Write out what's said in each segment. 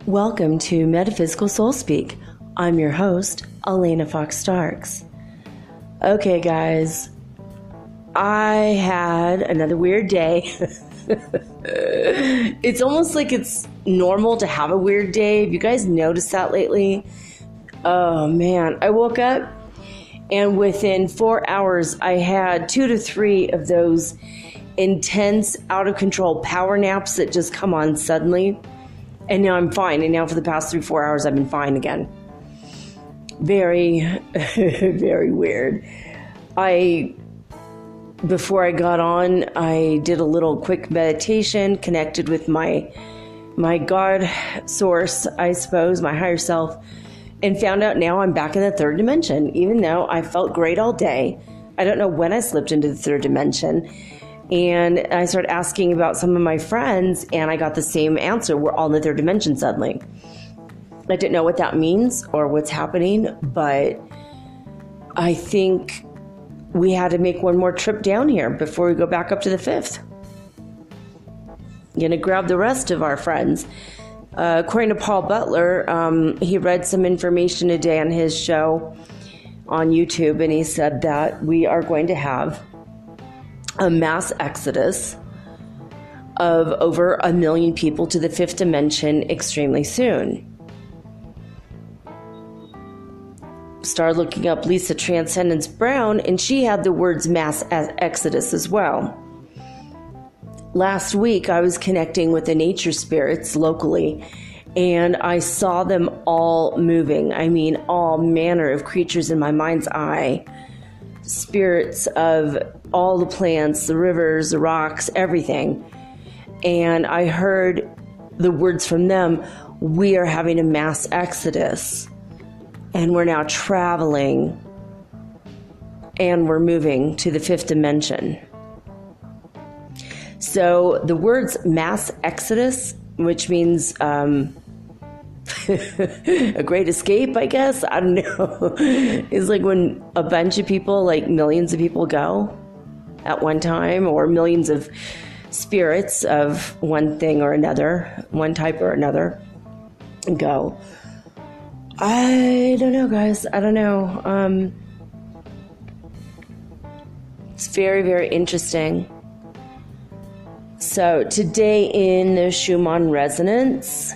Welcome to Metaphysical Soul Speak. I'm your host, Elena Fox Starks. Okay, guys, I had another weird day. It's almost like it's normal to have a weird day. Have you guys noticed that lately? Oh, man. I woke up, and within 4 hours, I had 2 to 3 of those intense, out-of-control power naps that just come on suddenly. And now I'm fine. And now for the past 3-4 hours, I've been fine again. Very, very weird. Before I got on, I did a little quick meditation, connected with my God source, I suppose, my higher self, and found out now I'm back in the third dimension, even though I felt great all day. I don't know when I slipped into the third dimension. And I started asking about some of my friends, and I got the same answer. We're all in the third dimension suddenly. I didn't know what that means or what's happening, but I think we had to make one more trip down here before we go back up to the fifth. I'm going to grab the rest of our friends. According to Paul Butler, he read some information today on his show on YouTube, and he said that we are going to have a mass exodus of over 1 million people to the fifth dimension extremely soon. Started looking up Lisa Transcendence Brown, and she had the words mass exodus as well. Last week, I was connecting with the nature spirits locally, and I saw them all moving. I mean, all manner of creatures in my mind's eye. Spirits of all the plants, the rivers, the rocks, everything. And I heard the words from them, we are having a mass exodus. And we're now traveling. And we're moving to the fifth dimension. So the words mass exodus, which means a great escape, I guess. I don't know. It's like when a bunch of people, like millions of people go at one time, or millions of spirits of one thing or another, one type or another, go. I don't know, guys. I don't know. It's very, very interesting. So today in the Schumann Resonance,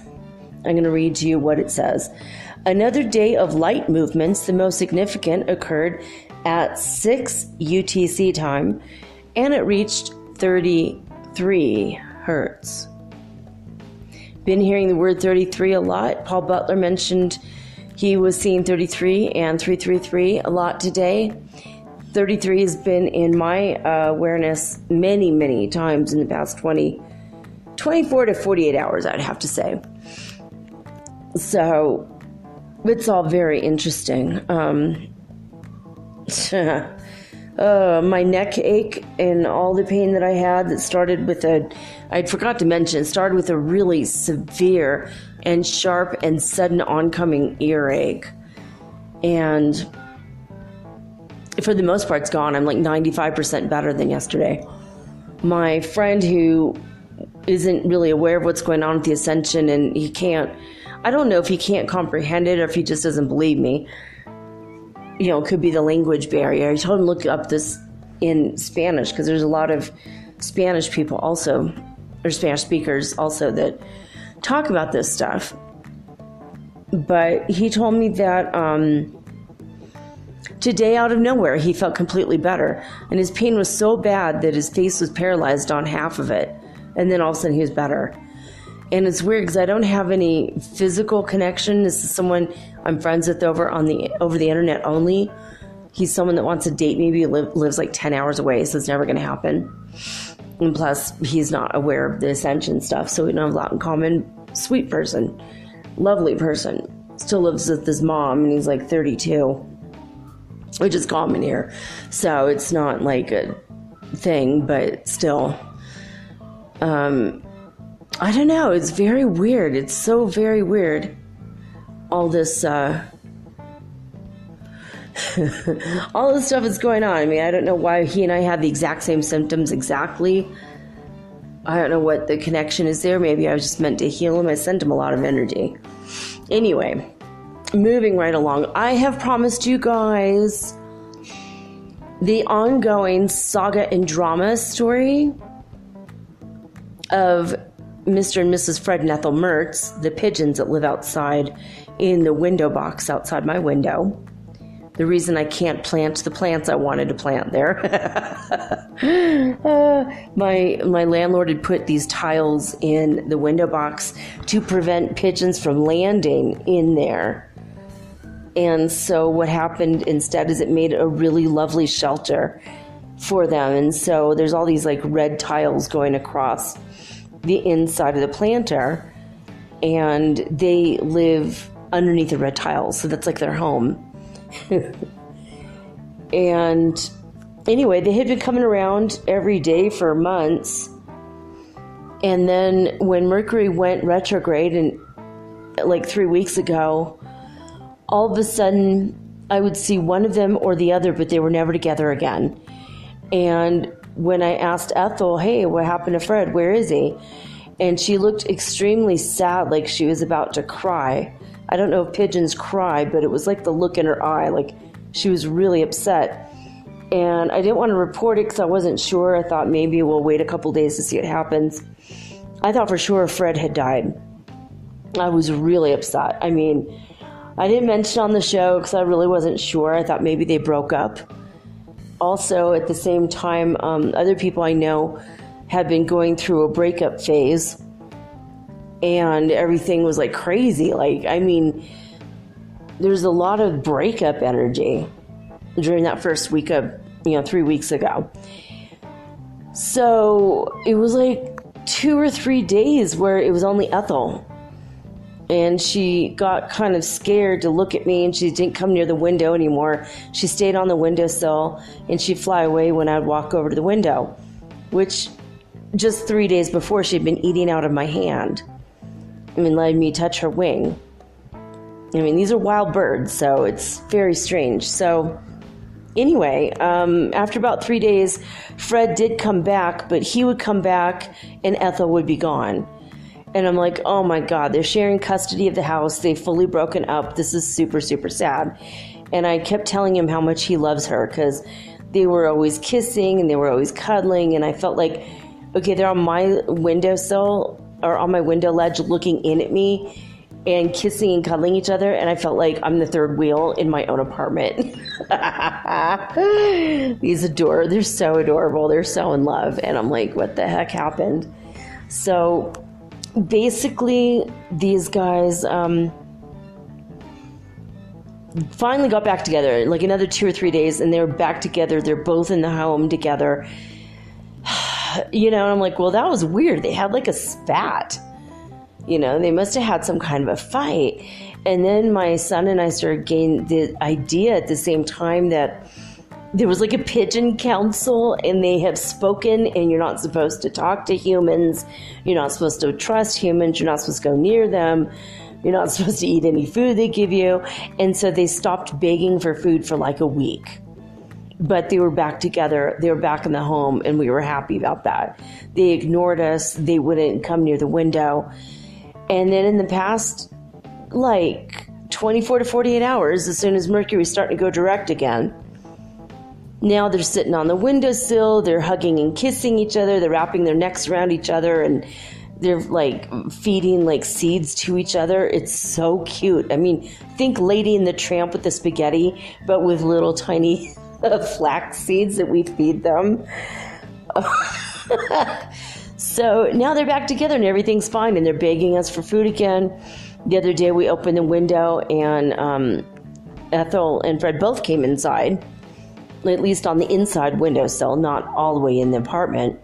I'm going to read to you what it says. Another day of light movements, the most significant, occurred at 6 UTC time, and it reached 33 hertz. Been hearing the word 33 a lot. Paul Butler mentioned he was seeing 33 and 333 a lot today. 33 has been in my awareness many, many times in the past 24 to 48 hours, I'd have to say. So it's all very interesting. My neck ache and all the pain that I had that started with I forgot to mention, started with a really severe and sharp and sudden oncoming earache. And for the most part, it's gone. I'm like 95% better than yesterday. My friend who isn't really aware of what's going on with the ascension, and I don't know if he can't comprehend it or if he just doesn't believe me. You know, it could be the language barrier. I told him to look up this in Spanish, because there's a lot of Spanish people also, or Spanish speakers also, that talk about this stuff. But he told me that today, out of nowhere, he felt completely better. And his pain was so bad that his face was paralyzed on half of it. And then all of a sudden he was better. And it's weird because I don't have any physical connection. This is someone I'm friends with over the internet only. He's someone that wants to date me. He lives like 10 hours away, so it's never going to happen. And plus, he's not aware of the ascension stuff, so we don't have a lot in common. Sweet person. Lovely person. Still lives with his mom, and he's like 32. Which is common here. So it's not like a thing, but still. I don't know. It's very weird. It's so very weird. All this, all this stuff that's going on. I mean, I don't know why he and I had the exact same symptoms exactly. I don't know what the connection is there. Maybe I was just meant to heal him. I sent him a lot of energy. Anyway, moving right along. I have promised you guys the ongoing saga and drama story of Mr. and Mrs. Fred and Ethel Mertz, the pigeons that live outside in the window box outside my window. The reason I can't plant the plants I wanted to plant there. My landlord had put these tiles in the window box to prevent pigeons from landing in there. And so what happened instead is it made a really lovely shelter for them. And so there's all these like red tiles going across the inside of the planter, and they live underneath the red tiles. So that's like their home. And anyway, they had been coming around every day for months. And then when Mercury went retrograde, and like 3 weeks ago, all of a sudden I would see one of them or the other, but they were never together again. And when I asked Ethel, hey, what happened to Fred? Where is he? And she looked extremely sad, like she was about to cry. I don't know if pigeons cry, but it was like the look in her eye, like she was really upset. And I didn't want to report it because I wasn't sure. I thought maybe we'll wait a couple days to see what happens. I thought for sure Fred had died. I was really upset. I mean, I didn't mention on the show because I really wasn't sure. I thought maybe they broke up. Also, at the same time, other people I know had been going through a breakup phase. And everything was like crazy. Like, I mean, there's a lot of breakup energy during that first week of, 3 weeks ago. So it was like 2 or 3 days where it was only Ethel. And she got kind of scared to look at me, and she didn't come near the window anymore. She stayed on the windowsill, and she'd fly away when I'd walk over to the window, which just 3 days before she'd been eating out of my hand. Letting me touch her wing. These are wild birds, so it's very strange. So anyway, after about 3 days, Fred did come back, but he would come back and Ethel would be gone. And I'm like, oh my God, they're sharing custody of the house. They've fully broken up. This is super, super sad. And I kept telling him how much he loves her because they were always kissing and they were always cuddling. And I felt like, okay, they're on my windowsill or on my window ledge looking in at me and kissing and cuddling each other, and I felt like I'm the third wheel in my own apartment. They're so adorable. They're so in love. And I'm like, what the heck happened? So basically, these guys finally got back together, like another 2 or 3 days, and they were back together. They're both in the home together. And I'm like, well, that was weird. They had like a spat. They must have had some kind of a fight. And then my son and I started getting the idea at the same time that there was like a pigeon council, and they have spoken, and you're not supposed to talk to humans. You're not supposed to trust humans. You're not supposed to go near them. You're not supposed to eat any food they give you. And so they stopped begging for food for like a week. But they were back together. They were back in the home, and we were happy about that. They ignored us. They wouldn't come near the window. And then in the past, like 24 to 48 hours, as soon as Mercury was starting to go direct again, now they're sitting on the windowsill. They're hugging and kissing each other. They're wrapping their necks around each other, and they're like feeding like seeds to each other. It's so cute. Think Lady and the Tramp with the spaghetti, but with little tiny flax seeds that we feed them. So now they're back together and everything's fine, and they're begging us for food again. The other day we opened the window, and Ethel and Fred both came inside, at least on the inside windowsill, not all the way in the apartment.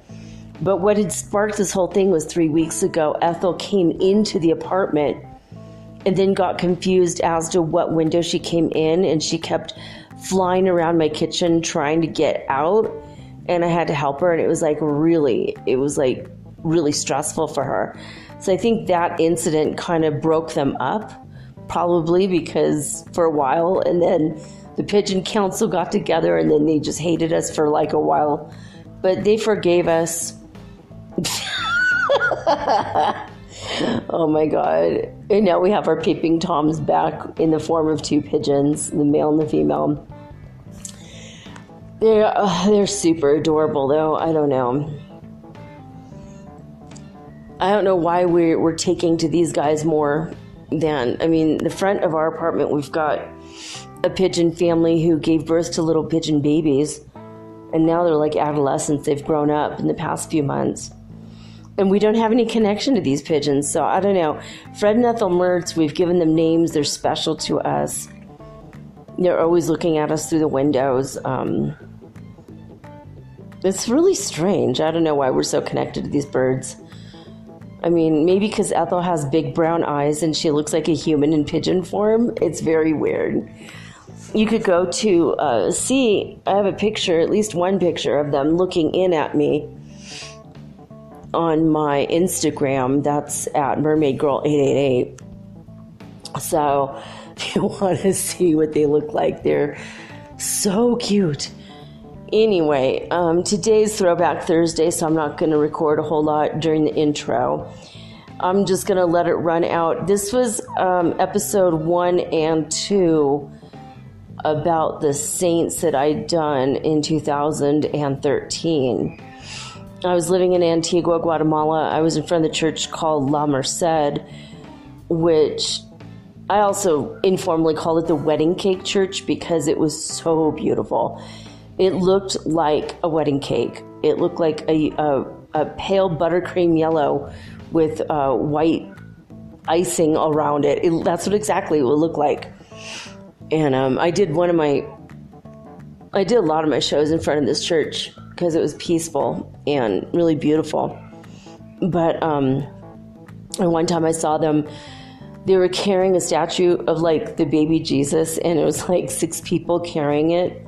But what had sparked this whole thing was 3 weeks ago, Ethel came into the apartment and then got confused as to what window she came in, and she kept flying around my kitchen trying to get out, and I had to help her, and it was really stressful for her. So I think that incident kind of broke them up, probably because for a while, and then the Pigeon Council got together, and then they just hated us for like a while, but they forgave us. Oh my God. And now we have our peeping toms back in the form of two pigeons, the male and the female. They're super adorable though. I don't know. I don't know why we're taking to these guys more than, the front of our apartment, we've got a pigeon family who gave birth to little pigeon babies. And now they're like adolescents. They've grown up in the past few months. And we don't have any connection to these pigeons. So I don't know. Fred and Ethel Mertz, we've given them names. They're special to us. They're always looking at us through the windows. It's really strange. I don't know why we're so connected to these birds. Maybe because Ethel has big brown eyes and she looks like a human in pigeon form. It's very weird. You could go to see, I have a picture, at least one picture of them looking in at me on my Instagram. That's at mermaidgirl888. So if you want to see what they look like, they're so cute. Anyway, today's Throwback Thursday, so I'm not going to record a whole lot during the intro. I'm just going to let it run out. This was episode 1 and 2 about the saints that I'd done in 2013. I was living in Antigua, Guatemala. I was in front of the church called La Merced, which I also informally called it the wedding cake church because it was so beautiful. It looked like a wedding cake. It looked like a pale buttercream yellow with white icing around it. That's what exactly it would look like. And I did a lot of my shows in front of this church because it was peaceful and really beautiful. But and one time I saw them, they were carrying a statue of like the baby Jesus, and it was like 6 people carrying it,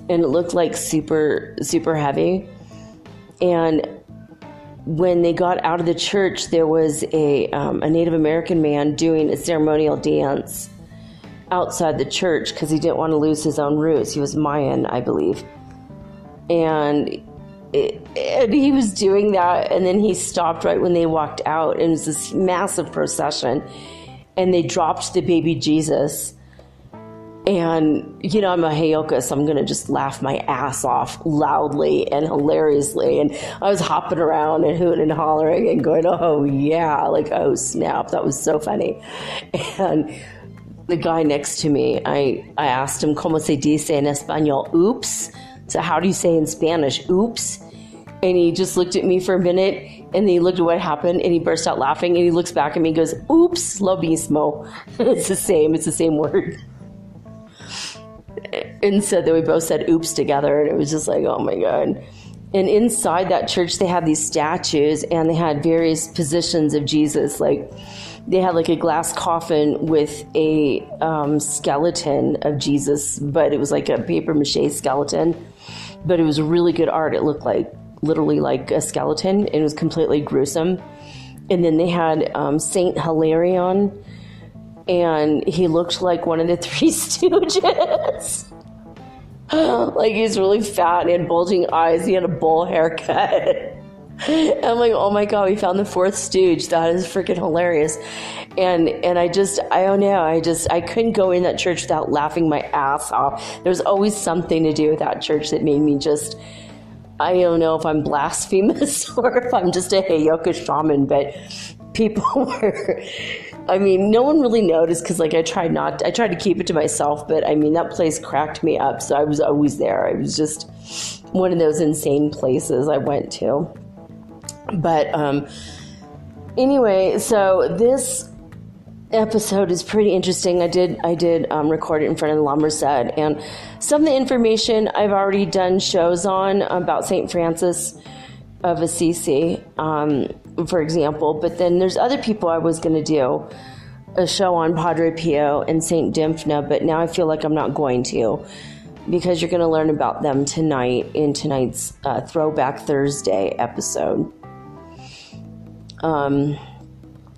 and it looked like super, super heavy. And when they got out of the church, there was a Native American man doing a ceremonial dance outside the church because he didn't want to lose his own roots. He was Mayan, I believe. And he was doing that, and then he stopped right when they walked out, and it was this massive procession, and they dropped the baby Jesus. And, I'm a Heyoka, so I'm going to just laugh my ass off loudly and hilariously. And I was hopping around and hooting and hollering and going, oh, yeah, like, oh, snap, that was so funny. And the guy next to me, I asked him, ¿Cómo se dice en español? Oops. So how do you say in Spanish, oops? And he just looked at me for a minute, and then he looked at what happened, and he burst out laughing, and he looks back at me and goes, oops, lo mismo. It's the same word. And so then we both said oops together, and it was just like, oh my God. And inside that church, they had these statues, and they had various positions of Jesus. Like, they had like a glass coffin with a skeleton of Jesus, but it was like a paper mache skeleton, but it was really good art. It looked like literally like a skeleton. It was completely gruesome. And then they had Saint Hilarion, and he looked like one of the Three Stooges. Like, he's really fat and had bulging eyes. He had a bowl haircut. I'm like, oh my God, we found the fourth stooge. That is freaking hilarious. And I don't know. I couldn't go in that church without laughing my ass off. There's always something to do with that church that made me just, I don't know if I'm blasphemous or if I'm just a Heyoka shaman, but people were, no one really noticed because, like, I tried to keep it to myself, but that place cracked me up. So I was always there. It was just one of those insane places I went to. But anyway, so this episode is pretty interesting. I did record it in front of the La Merced, and some of the information I've already done shows on about St. Francis of Assisi, for example. But then there's other people I was going to do a show on, Padre Pio and St. Dymphna, but now I feel like I'm not going to, because you're going to learn about them tonight in tonight's Throwback Thursday episode.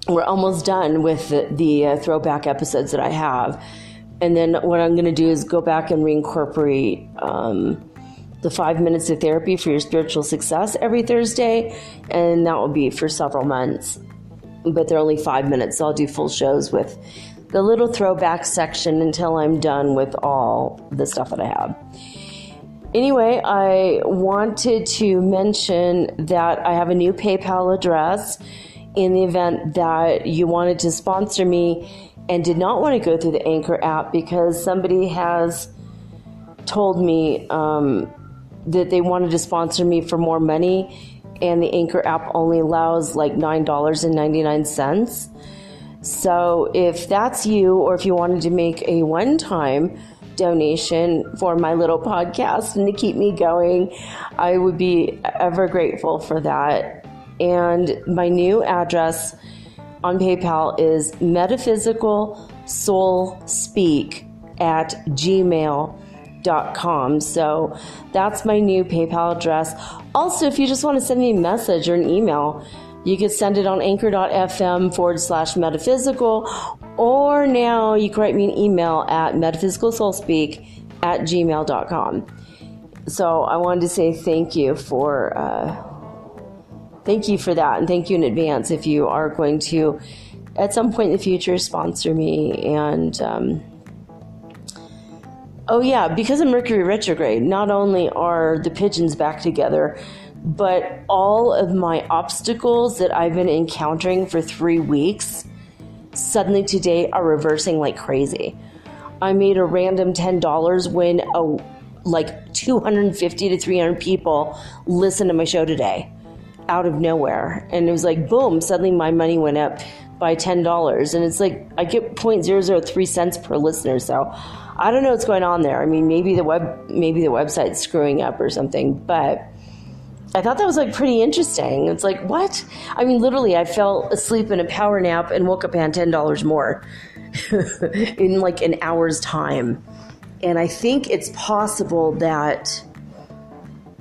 We're almost done with the throwback episodes that I have. And then what I'm going to do is go back and reincorporate the 5 minutes of therapy for your spiritual success every Thursday, and that will be for several months. But they're only 5 minutes, so I'll do full shows with the little throwback section until I'm done with all the stuff that I have. Anyway, I wanted to mention that I have a new PayPal address in the event that you wanted to sponsor me and did not want to go through the Anchor app, because somebody has told me that they wanted to sponsor me for more money, and the Anchor app only allows like $9.99. So if that's you, or if you wanted to make a one-time donation for my little podcast and to keep me going, I would be ever grateful for that. And my new address on PayPal is metaphysicalsoulspeak@gmail.com. So that's my new PayPal address. Also, if you just want to send me a message or an email, you can send it on anchor.fm/metaphysical, or now you can write me an email at metaphysicalsoulspeak@gmail.com. So I wanted to say thank you for that, and thank you in advance if you are going to, at some point in the future, sponsor me. And oh yeah, because of Mercury retrograde, not only are the pigeons back together, but all of my obstacles that I've been encountering for 3 weeks suddenly today are reversing like crazy. I made a random $10 when like 250 to 300 people listened to my show today out of nowhere. And it was like, boom, suddenly my money went up by $10. And it's like, I get 0.003 cents per listener. So I don't know what's going on there. I mean, maybe the website's screwing up or something, but I thought that was like pretty interesting. It's like, what? I mean, literally, I fell asleep in a power nap and woke up and had $10 more in like an hour's time. And I think it's possible that,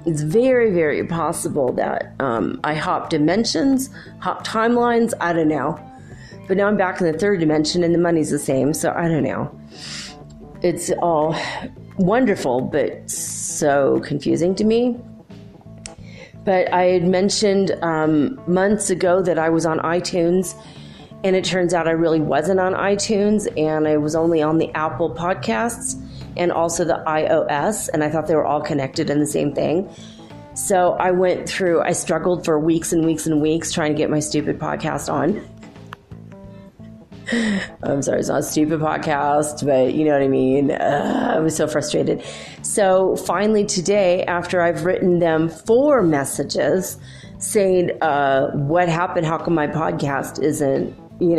it's very, very possible that I hop dimensions, hop timelines, I don't know. But now I'm back in the third dimension and the money's the same, so I don't know. It's all wonderful, but so confusing to me. But I had mentioned months ago that I was on iTunes, and it turns out I really wasn't on iTunes, and I was only on the Apple Podcasts and also the iOS, and I thought they were all connected in the same thing. So I struggled for weeks and weeks and weeks trying to get my stupid podcast on. I'm sorry, it's not a stupid podcast, but you know what I mean. I was so frustrated. So finally today, after I've written them 4 messages saying, what happened? How come my podcast isn't, you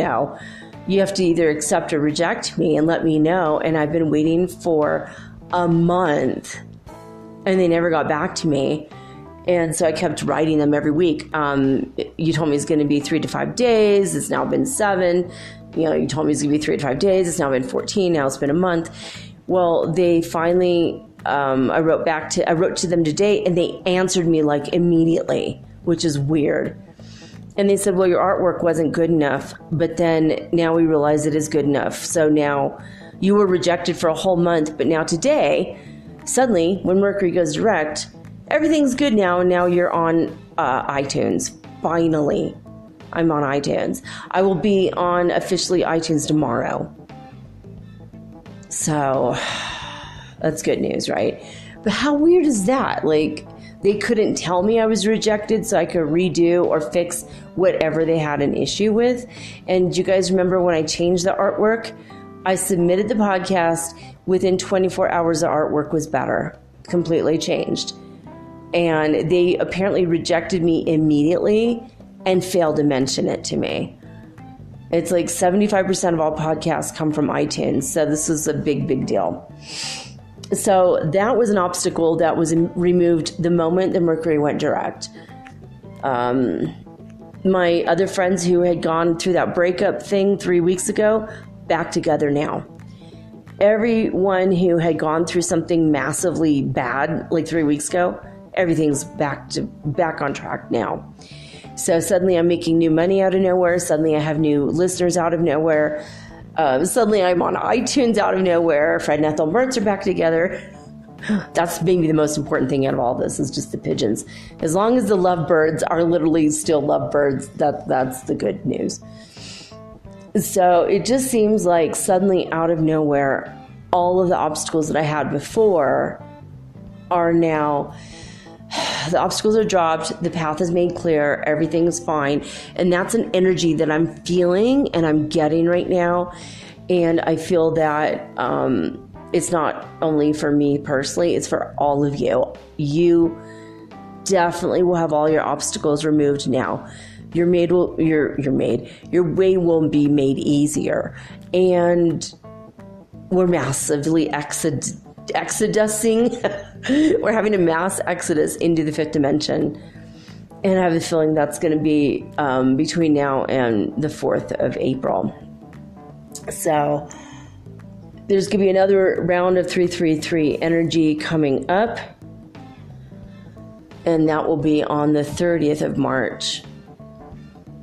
have to either accept or reject me and let me know. And I've been waiting for a month and they never got back to me. And so I kept writing them every week. You told me it's going to be 3 to 5 days. It's now been 7. You told me it's going to be 3 to 5 days. It's now been 14. Now it's been a month. Well, they finally, I wrote to them today, and they answered me like immediately, which is weird. And they said, well, your artwork wasn't good enough, but then now we realize it is good enough. So now you were rejected for a whole month, but now today, suddenly, when Mercury goes direct, everything's good now, and now you're on iTunes. Finally, I'm on iTunes. I will be on officially iTunes tomorrow. So that's good news, right? But how weird is that? Like, they couldn't tell me I was rejected so I could redo or fix whatever they had an issue with. And you guys remember when I changed the artwork? I submitted the podcast. Within 24 hours, the artwork was better. Completely changed. And they apparently rejected me immediately and failed to mention it to me. It's like 75% of all podcasts come from iTunes. So this is a big, big deal. So that was an obstacle that was removed the moment the Mercury went direct. My other friends who had gone through that breakup thing 3 weeks ago, back together now. Everyone who had gone through something massively bad like 3 weeks ago, everything's back on track now. So suddenly I'm making new money out of nowhere. Suddenly I have new listeners out of nowhere. Suddenly I'm on iTunes out of nowhere. Fred and Ethel Mertz are back together. That's maybe the most important thing out of all this is just the pigeons. As long as the lovebirds are literally still lovebirds, that's the good news. So it just seems like suddenly out of nowhere, all of the obstacles that I had before are now, the obstacles are dropped, the path is made clear, everything's fine. And that's an energy that I'm feeling and I'm getting right now. And I feel that it's not only for me personally, it's for all of you. You definitely will have all your obstacles removed now. Your way will be made easier. And we're massively exodusing. We're having a mass exodus into the fifth dimension. And I have a feeling that's going to be between now and the 4th of April. So there's going to be another round of 333 energy coming up. And that will be on the 30th of March.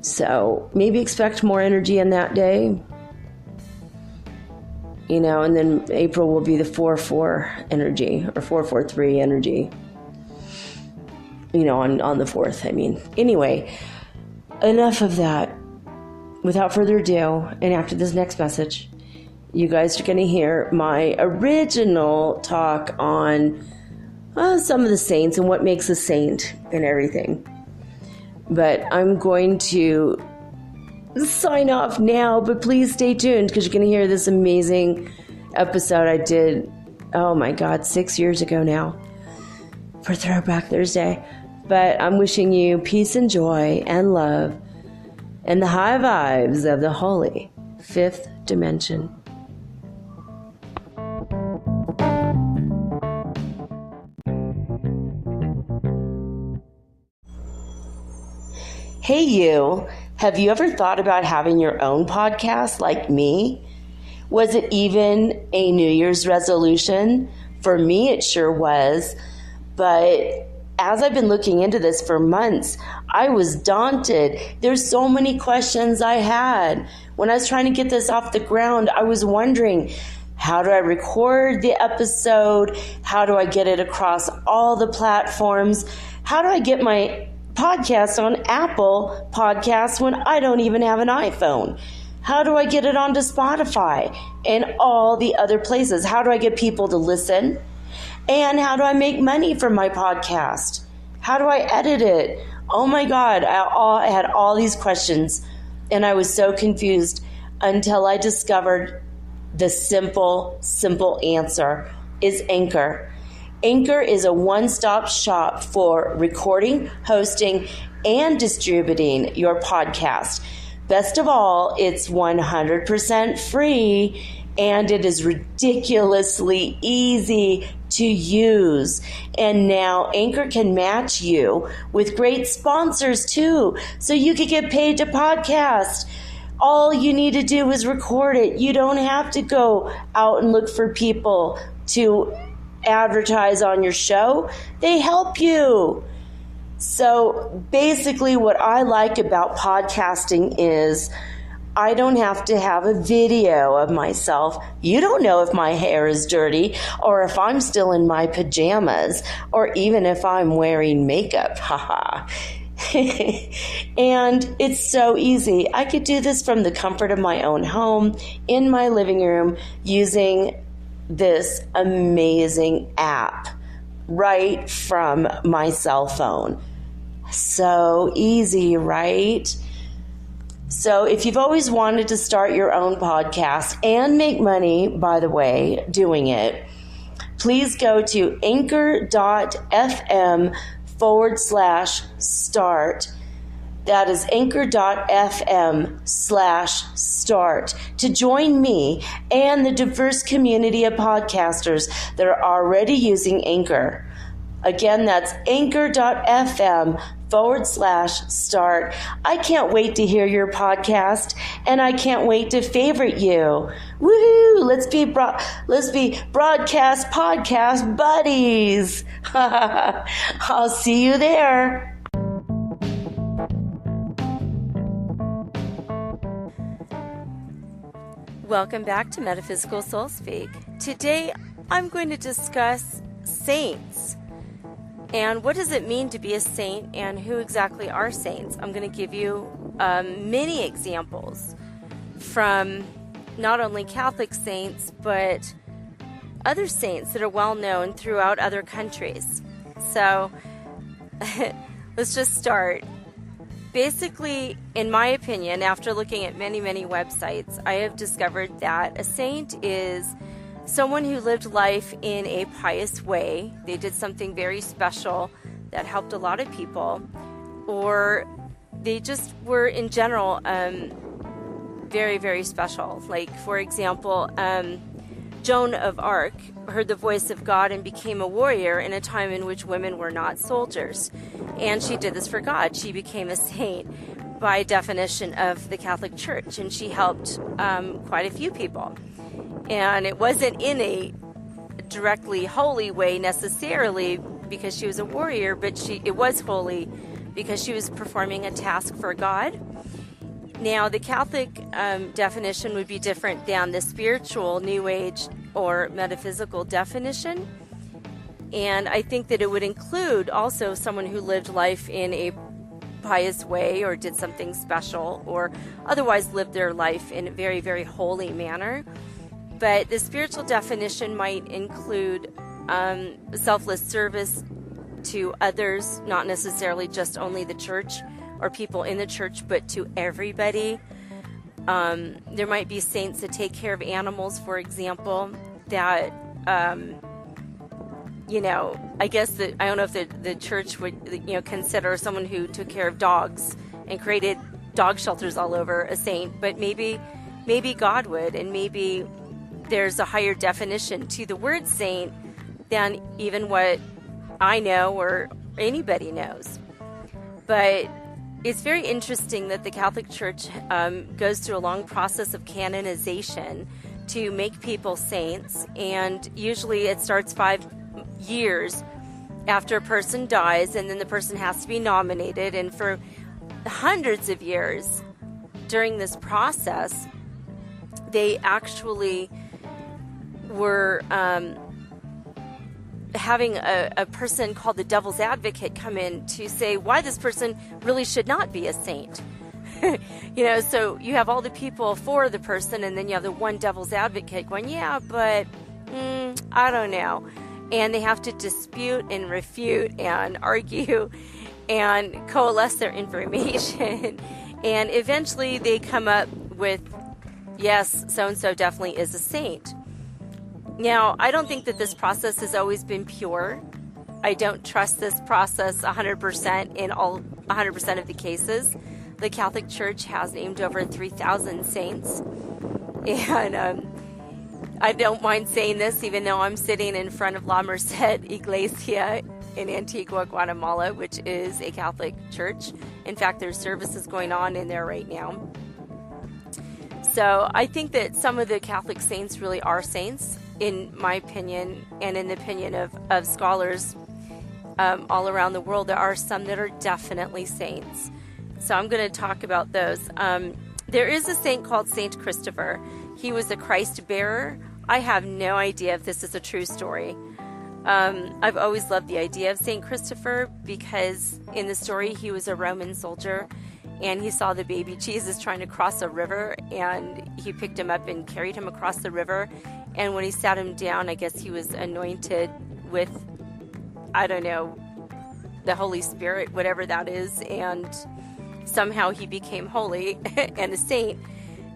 So maybe expect more energy on that day. And then April will be the 4-4 energy or 4-4-3 energy. On the 4th, I mean. Anyway, enough of that. Without further ado, and after this next message, you guys are going to hear my original talk on some of the saints and what makes a saint and everything. But I'm going to sign off now, but please stay tuned because you're going to hear this amazing episode I did, 6 years ago now for Throwback Thursday. But I'm wishing you peace and joy and love and the high vibes of the holy fifth dimension. Hey you, have you ever thought about having your own podcast like me? Was it even a New Year's resolution? For me, it sure was. But as I've been looking into this for months, I was daunted. There's so many questions I had. When I was trying to get this off the ground, I was wondering, how do I record the episode? How do I get it across all the platforms? How do I get my podcast on Apple Podcasts when I don't even have an iPhone? How do I get it onto Spotify and all the other places? How do I get people to listen? And how do I make money from my podcast? How do I edit it? Oh my God, I had all these questions and I was so confused until I discovered the simple answer is Anchor. Anchor is a one-stop shop for recording, hosting, and distributing your podcast. Best of all, it's 100% free and it is ridiculously easy to use. And now Anchor can match you with great sponsors too, so you can get paid to podcast. All you need to do is record it. You don't have to go out and look for people to advertise on your show. They help you. So basically what I like about podcasting is I don't have to have a video of myself. You don't know if my hair is dirty or if I'm still in my pajamas or even if I'm wearing makeup. Haha. And it's so easy. I could do this from the comfort of my own home in my living room using this amazing app right from my cell phone. So easy, right? So if you've always wanted to start your own podcast and make money, by the way, doing it, please go to anchor.fm/start. That is anchor.fm/start to join me and the diverse community of podcasters that are already using Anchor. Again, that's anchor.fm/start. I can't wait to hear your podcast, and I can't wait to favorite you. Woohoo! Let's be broadcast podcast buddies. I'll see you there. Welcome back to Metaphysical Soul Speak. Today, I'm going to discuss saints. And what does it mean to be a saint, and who exactly are saints? I'm going to give you many examples from not only Catholic saints, but other saints that are well known throughout other countries. So let's just start. Basically, in my opinion, after looking at many, many websites, I have discovered that a saint is someone who lived life in a pious way. They did something very special that helped a lot of people, or they just were in general very, very special. Like, for example, Joan of Arc heard the voice of God and became a warrior in a time in which women were not soldiers. And she did this for God. She became a saint by definition of the Catholic Church, and she helped quite a few people. And it wasn't in a directly holy way necessarily because she was a warrior, but it was holy because she was performing a task for God. Now, the Catholic definition would be different than the spiritual, New Age, or metaphysical definition. And I think that it would include also someone who lived life in a pious way or did something special or otherwise lived their life in a very, very holy manner. But the spiritual definition might include selfless service to others, not necessarily just only the church or people in the church, but to everybody. There might be saints that take care of animals, for example, that, I guess that, I don't know if the church would, consider someone who took care of dogs and created dog shelters all over a saint, but maybe God would, and maybe there's a higher definition to the word saint than even what I know or anybody knows. But it's very interesting that the Catholic Church goes through a long process of canonization to make people saints, and usually it starts 5 years after a person dies, and then the person has to be nominated, and for hundreds of years during this process, they actually were having a person called the devil's advocate come in to say why this person really should not be a saint. So you have all the people for the person, and then you have the one devil's advocate going, yeah, but I don't know. And they have to dispute and refute and argue and coalesce their information. And eventually they come up with, yes, so-and-so definitely is a saint. Now, I don't think that this process has always been pure. I don't trust this process 100% in all 100% of the cases. The Catholic Church has named over 3,000 saints. And I don't mind saying this, even though I'm sitting in front of La Merced Iglesia in Antigua, Guatemala, which is a Catholic church. In fact, there's services going on in there right now. So I think that some of the Catholic saints really are saints, in my opinion, and in the opinion of scholars all around the world. There are some that are definitely saints. So I'm going to talk about those. There is a saint called Saint Christopher. He was a Christ bearer. I have no idea if this is a true story. I've always loved the idea of Saint Christopher because in the story he was a Roman soldier and he saw the baby Jesus trying to cross a river, and he picked him up and carried him across the river. And when he sat him down, I guess he was anointed with, I don't know, the Holy Spirit, whatever that is, and somehow he became holy and a saint.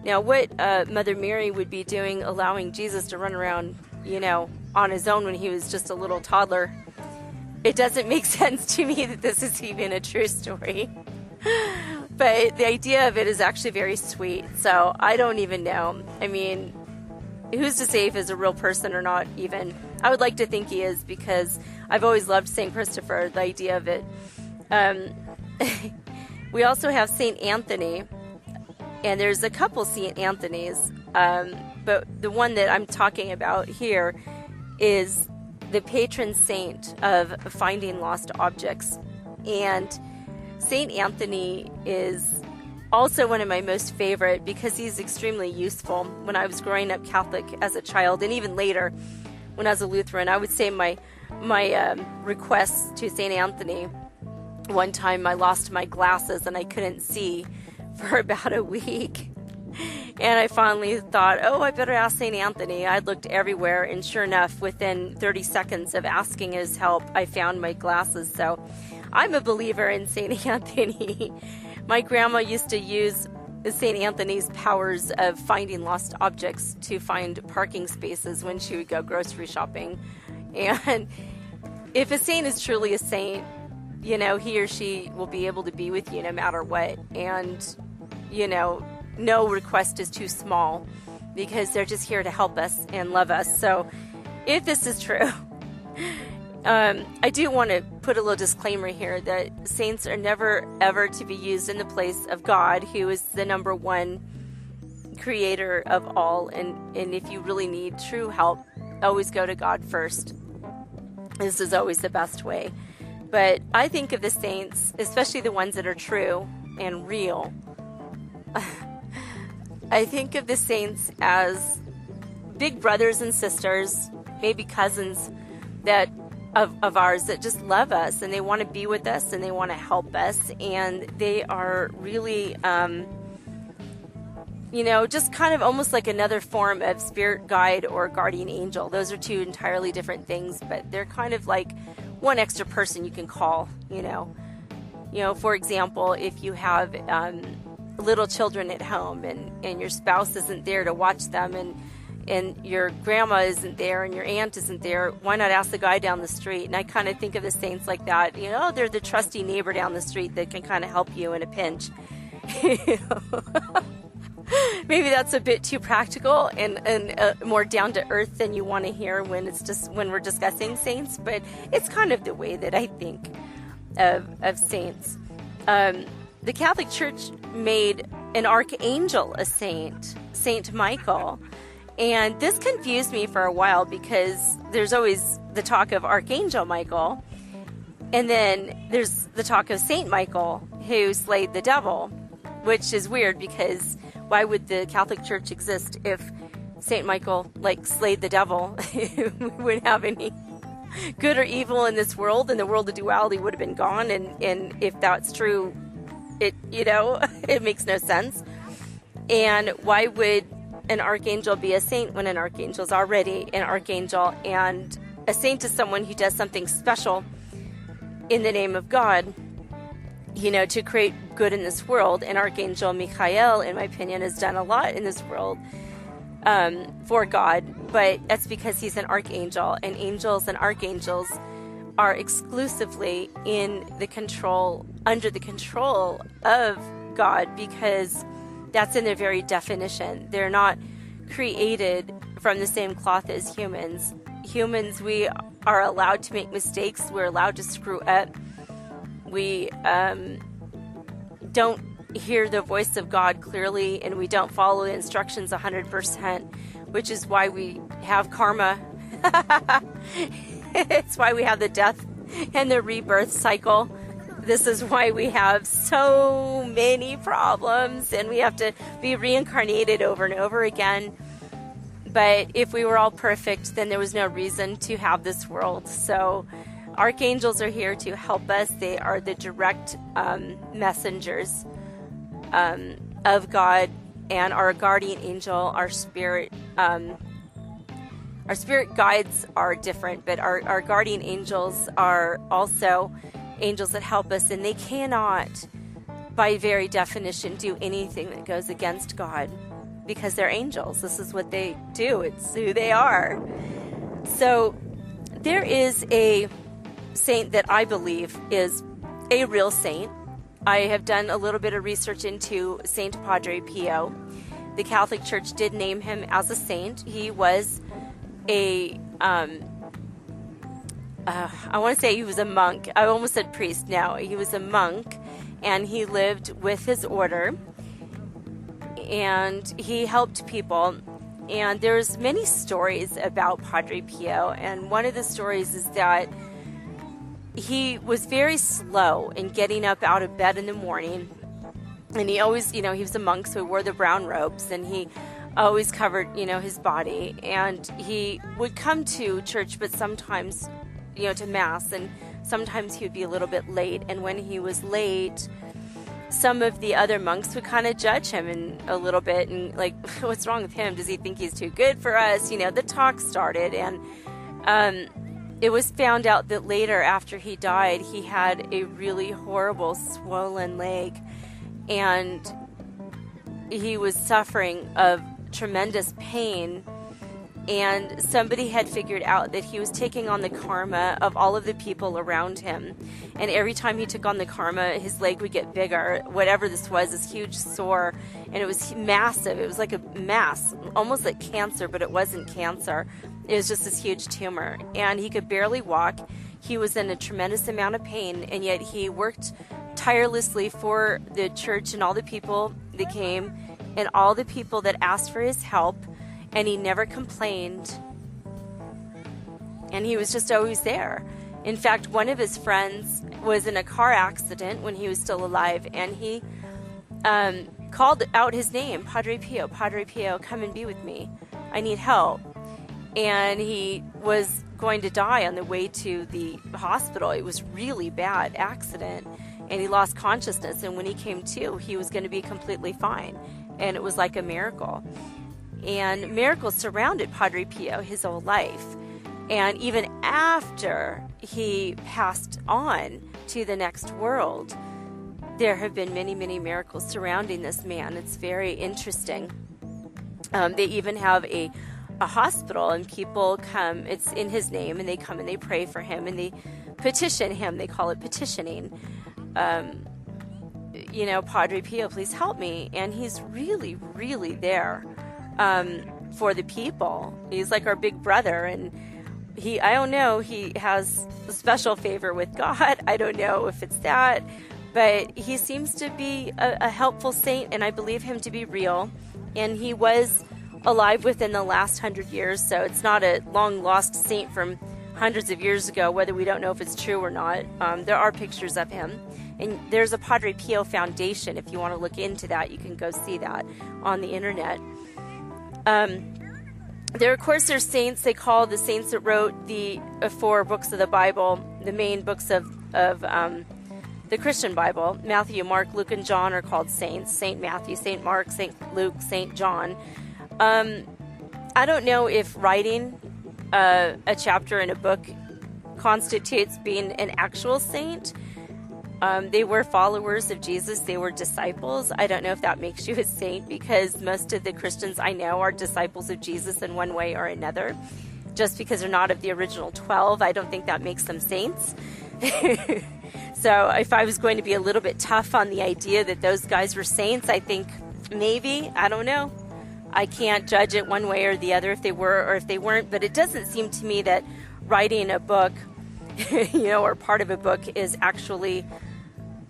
Now, what Mother Mary would be doing, allowing Jesus to run around, on his own when he was just a little toddler, it doesn't make sense to me that this is even a true story. But the idea of it is actually very sweet. So I don't even know. I mean, who's to say if he's a real person or not even? I would like to think he is, because I've always loved St. Christopher, the idea of it. We also have St. Anthony, and there's a couple St. Anthony's, but the one that I'm talking about here is the patron saint of finding lost objects. And St. Anthony is also one of my most favorite because he's extremely useful. When I was growing up Catholic as a child, and even later when I was a Lutheran, I would say my my requests to St. Anthony. One time I lost my glasses and I couldn't see for about a week. And I finally thought, oh, I better ask St. Anthony. I looked everywhere, and sure enough, within 30 seconds of asking his help, I found my glasses. So I'm a believer in St. Anthony. My grandma used to use St. Anthony's powers of finding lost objects to find parking spaces when she would go grocery shopping. And if a saint is truly a saint, you know, he or she will be able to be with you no matter what. And, you know, no request is too small because they're just here to help us and love us. So if this is true, I do want to put a little disclaimer here that saints are never ever to be used in the place of God, who is the number one creator of all. And if you really need true help, always go to God first. This is always the best way. But I think of the saints, especially the ones that are true and real, I think of the saints as big brothers and sisters, maybe cousins that of ours that just love us, and they want to be with us, and they want to help us, and they are really, you know, just kind of almost like another form of spirit guide or guardian angel. Those are two entirely different things, but they're kind of like one extra person you can call, you know. You know, for example, if you have little children at home and your spouse isn't there to watch them, and your grandma isn't there and your aunt isn't there, why not ask the guy down the street? And I kind of think of the saints like that. You know, they're the trusty neighbor down the street that can kind of help you in a pinch. Maybe that's a bit too practical and more down to earth than you want to hear when we're discussing saints, but it's kind of the way that I think of saints. The Catholic Church made an archangel a saint, Saint Michael. And this confused me for a while because there's always the talk of Archangel Michael, and then there's the talk of Saint Michael, who slayed the devil, which is weird because why would the Catholic Church exist if Saint Michael, slayed the devil? We wouldn't have any good or evil in this world, and the world of duality would have been gone. And if that's true, it makes no sense. And why would an archangel be a saint when an archangel is already an archangel? And a saint is someone who does something special in the name of God, to create good in this world. And Archangel Michael, in my opinion, has done a lot in this world for God, but that's because he's an archangel, and angels and archangels are exclusively under the control of God, because that's in their very definition. They're not created from the same cloth as humans. Humans, we are allowed to make mistakes. We're allowed to screw up. We don't hear the voice of God clearly, and we don't follow the instructions 100%, which is why we have karma. It's why we have the death and the rebirth cycle. This is why we have so many problems, and we have to be reincarnated over and over again. But if we were all perfect, then there was no reason to have this world. So archangels are here to help us. They are the direct messengers of God, and our guardian angel, our spirit guides are different, but our guardian angels are also angels that help us, and they cannot, by very definition, do anything that goes against God, because they're angels. This is what they do. It's who they are. So there is a saint that I believe is a real saint. I have done a little bit of research into Saint Padre Pio. The Catholic Church did name him as a saint. He was I want to say he was a monk. I almost said priest. No, he was a monk, and he lived with his order, and he helped people. And there's many stories about Padre Pio, and one of the stories is that he was very slow in getting up out of bed in the morning, and he always, he was a monk, so he wore the brown robes, and he always covered, his body, and he would come to church, but sometimes to Mass, and sometimes he would be a little bit late. And when he was late, some of the other monks would kind of judge him a little bit, and like, what's wrong with him? Does he think he's too good for us? The talk started, and it was found out that later, after he died, he had a really horrible swollen leg, and he was suffering of tremendous pain. And somebody had figured out that he was taking on the karma of all of the people around him. And every time he took on the karma, his leg would get bigger. Whatever this was, this huge sore. And it was massive. It was like a mass, almost like cancer, but it wasn't cancer. It was just this huge tumor. And he could barely walk. He was in a tremendous amount of pain. And yet he worked tirelessly for the church and all the people that came and all the people that asked for his help. And he never complained. And he was just always there. In fact, one of his friends was in a car accident when he was still alive. And he called out his name, Padre Pio. Padre Pio, come and be with me. I need help. And he was going to die on the way to the hospital. It was really bad accident. And he lost consciousness. And when he came to, he was going to be completely fine. And it was like a miracle. And miracles surrounded Padre Pio his whole life. And even after he passed on to the next world, there have been many, many miracles surrounding this man. It's very interesting. They even have a hospital, and people come, it's in his name, and they come and they pray for him, and they petition him. They call it petitioning. Padre Pio, please help me. And he's really, really there. For the people. He's like our big brother, and I don't know, he has a special favor with God. I don't know if it's that, but he seems to be a helpful saint, and I believe him to be real. And he was alive within the last 100 years, so it's not a long lost saint from hundreds of years ago, whether we don't know if it's true or not. There are pictures of him, and there's a Padre Pio Foundation. If you want to look into that, you can go see that on the internet. There's saints. They call the saints that wrote the 4 books of the Bible, the main books of the Christian Bible. Matthew, Mark, Luke, and John are called saints. Saint Matthew, Saint Mark, Saint Luke, Saint John. I don't know if writing a chapter in a book constitutes being an actual saint. They were followers of Jesus. They were disciples. I don't know if that makes you a saint, because most of the Christians I know are disciples of Jesus in one way or another. Just because they're not of the original 12, I don't think that makes them saints. So if I was going to be a little bit tough on the idea that those guys were saints, I think maybe, I don't know. I can't judge it one way or the other if they were or if they weren't, but it doesn't seem to me that writing a book, or part of a book is actually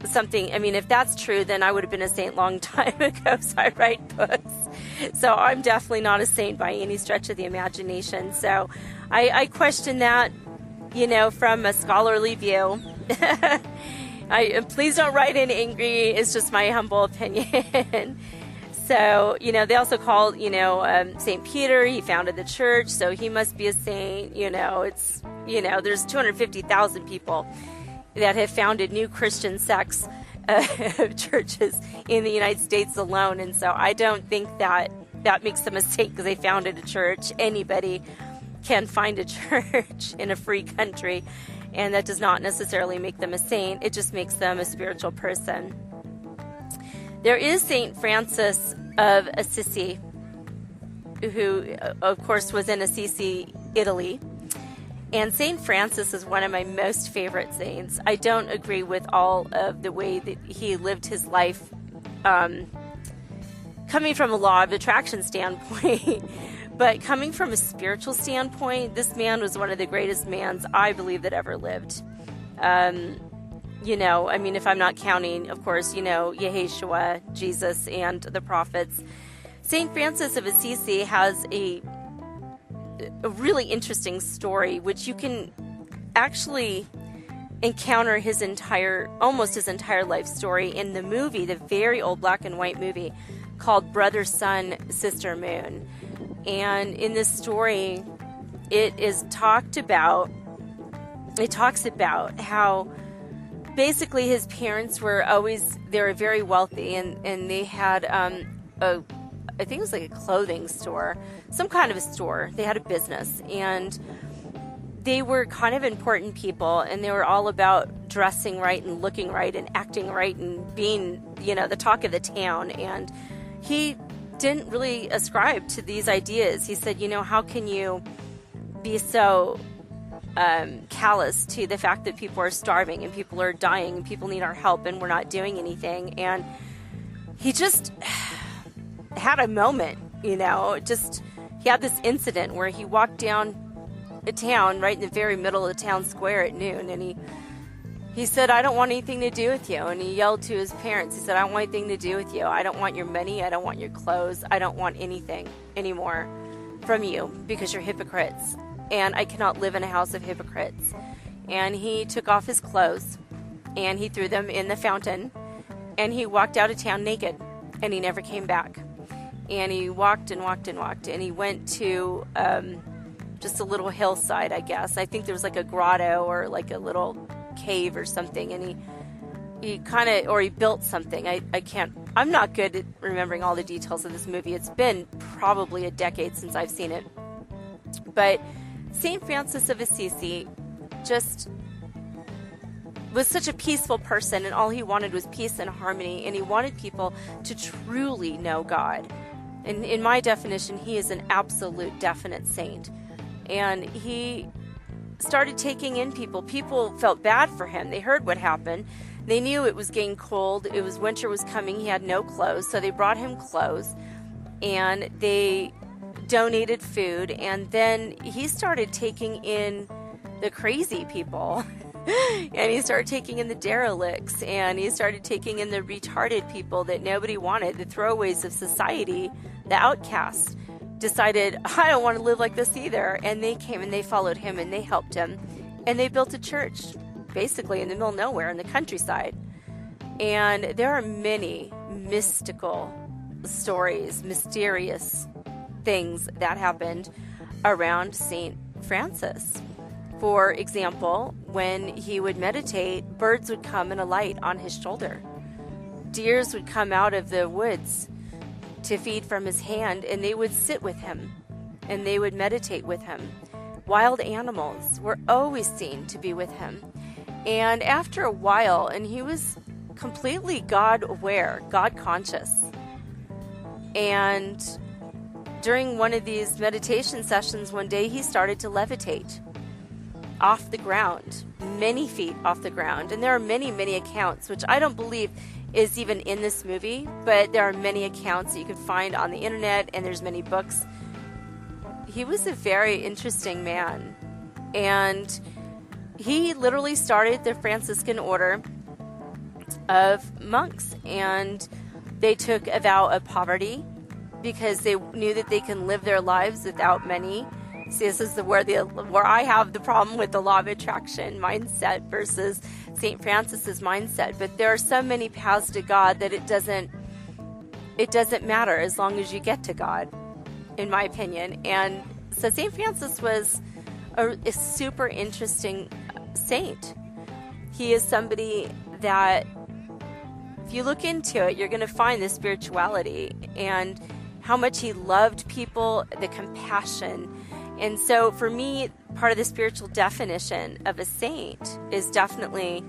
something. I mean, if that's true, then I would have been a saint long time ago, so I write books. So I'm definitely not a saint by any stretch of the imagination. So I question that, from a scholarly view. Please don't write in angry. It's just my humble opinion. So, they also call, St. Peter, he founded the church, so he must be a saint. It's, there's 250,000 people that have founded new Christian sects, churches in the United States alone. And so I don't think that makes them a saint because they founded a church. Anybody can find a church in a free country, and that does not necessarily make them a saint. It just makes them a spiritual person. There is St. Francis of Assisi, who, of course, was in Assisi, Italy. And St. Francis is one of my most favorite saints. I don't agree with all of the way that he lived his life, coming from a law of attraction standpoint. But coming from a spiritual standpoint, this man was one of the greatest mans I believe that ever lived. If I'm not counting, of course, Yeshua, Jesus, and the prophets. St. Francis of Assisi has a really interesting story, which you can actually encounter almost his entire life story in the movie, the very old black and white movie called Brother, Sun, Sister, Moon. And in this story, it is talked about it talks about how basically his parents were they were very wealthy, and they had I think it was like a clothing store, some kind of a store. They had a business, and they were kind of important people, and they were all about dressing right and looking right and acting right and being, the talk of the town. And he didn't really ascribe to these ideas. He said, how can you be so callous to the fact that people are starving and people are dying and people need our help and we're not doing anything? And he just had a moment, he had this incident where he walked down a town right in the very middle of the town square at noon, and he said, I don't want anything to do with you. And he yelled to his parents. He said, I don't want anything to do with you. I don't want your money. I don't want your clothes. I don't want anything anymore from you because you're hypocrites. And I cannot live in a house of hypocrites. And he took off his clothes and he threw them in the fountain, and he walked out of town naked, and he never came back. And he walked and walked and walked, and he went to just a little hillside, I guess. I think there was like a grotto or like a little cave or something, and he built something. I'm not good at remembering all the details of this movie. It's been probably a decade since I've seen it. But St. Francis of Assisi just was such a peaceful person, and all he wanted was peace and harmony, and he wanted people to truly know God. And in my definition, he is an absolute definite saint. And he started taking in people. People felt bad for him. They heard what happened. They knew it was getting cold. Winter was coming. He had no clothes. So they brought him clothes, and they donated food. And then he started taking in the crazy people. And he started taking in the derelicts, and he started taking in the retarded people that nobody wanted, the throwaways of society, the outcasts. Decided, I don't want to live like this either. And they came and they followed him and they helped him. And they built a church, basically in the middle of nowhere in the countryside. And there are many mystical stories, mysterious things that happened around St. Francis. For example, when he would meditate, birds would come and alight on his shoulder. Deers would come out of the woods to feed from his hand, and they would sit with him, and they would meditate with him. Wild animals were always seen to be with him. And after a while, and he was completely God-aware, God-conscious. And during one of these meditation sessions one day, he started to levitate off the ground, many feet off the ground. And there are many, many accounts, which I don't believe is even in this movie, but there are many accounts that you can find on the internet, and there's many books. He was a very interesting man, and he literally started the Franciscan order of monks, and they took a vow of poverty because they knew that they can live their lives without money. See, this is where I have the problem with the law of attraction mindset versus St. Francis's mindset. But there are so many paths to God that it doesn't matter as long as you get to God, in my opinion. And so St. Francis was a super interesting saint. He is somebody that, if you look into it, you're going to find the spirituality and how much he loved people, the compassion. And so for me, part of the spiritual definition of a saint is definitely,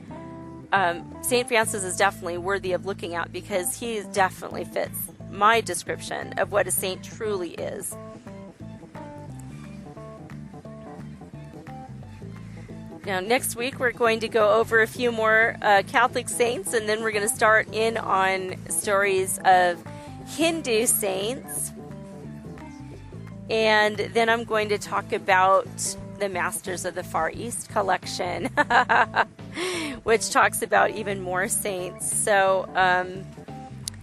St. Francis is definitely worthy of looking at, because he definitely fits my description of what a saint truly is. Now, next week, we're going to go over a few more Catholic saints, and then we're going to start in on stories of Hindu saints. And then I'm going to talk about the Masters of the Far East collection, which talks about even more saints. So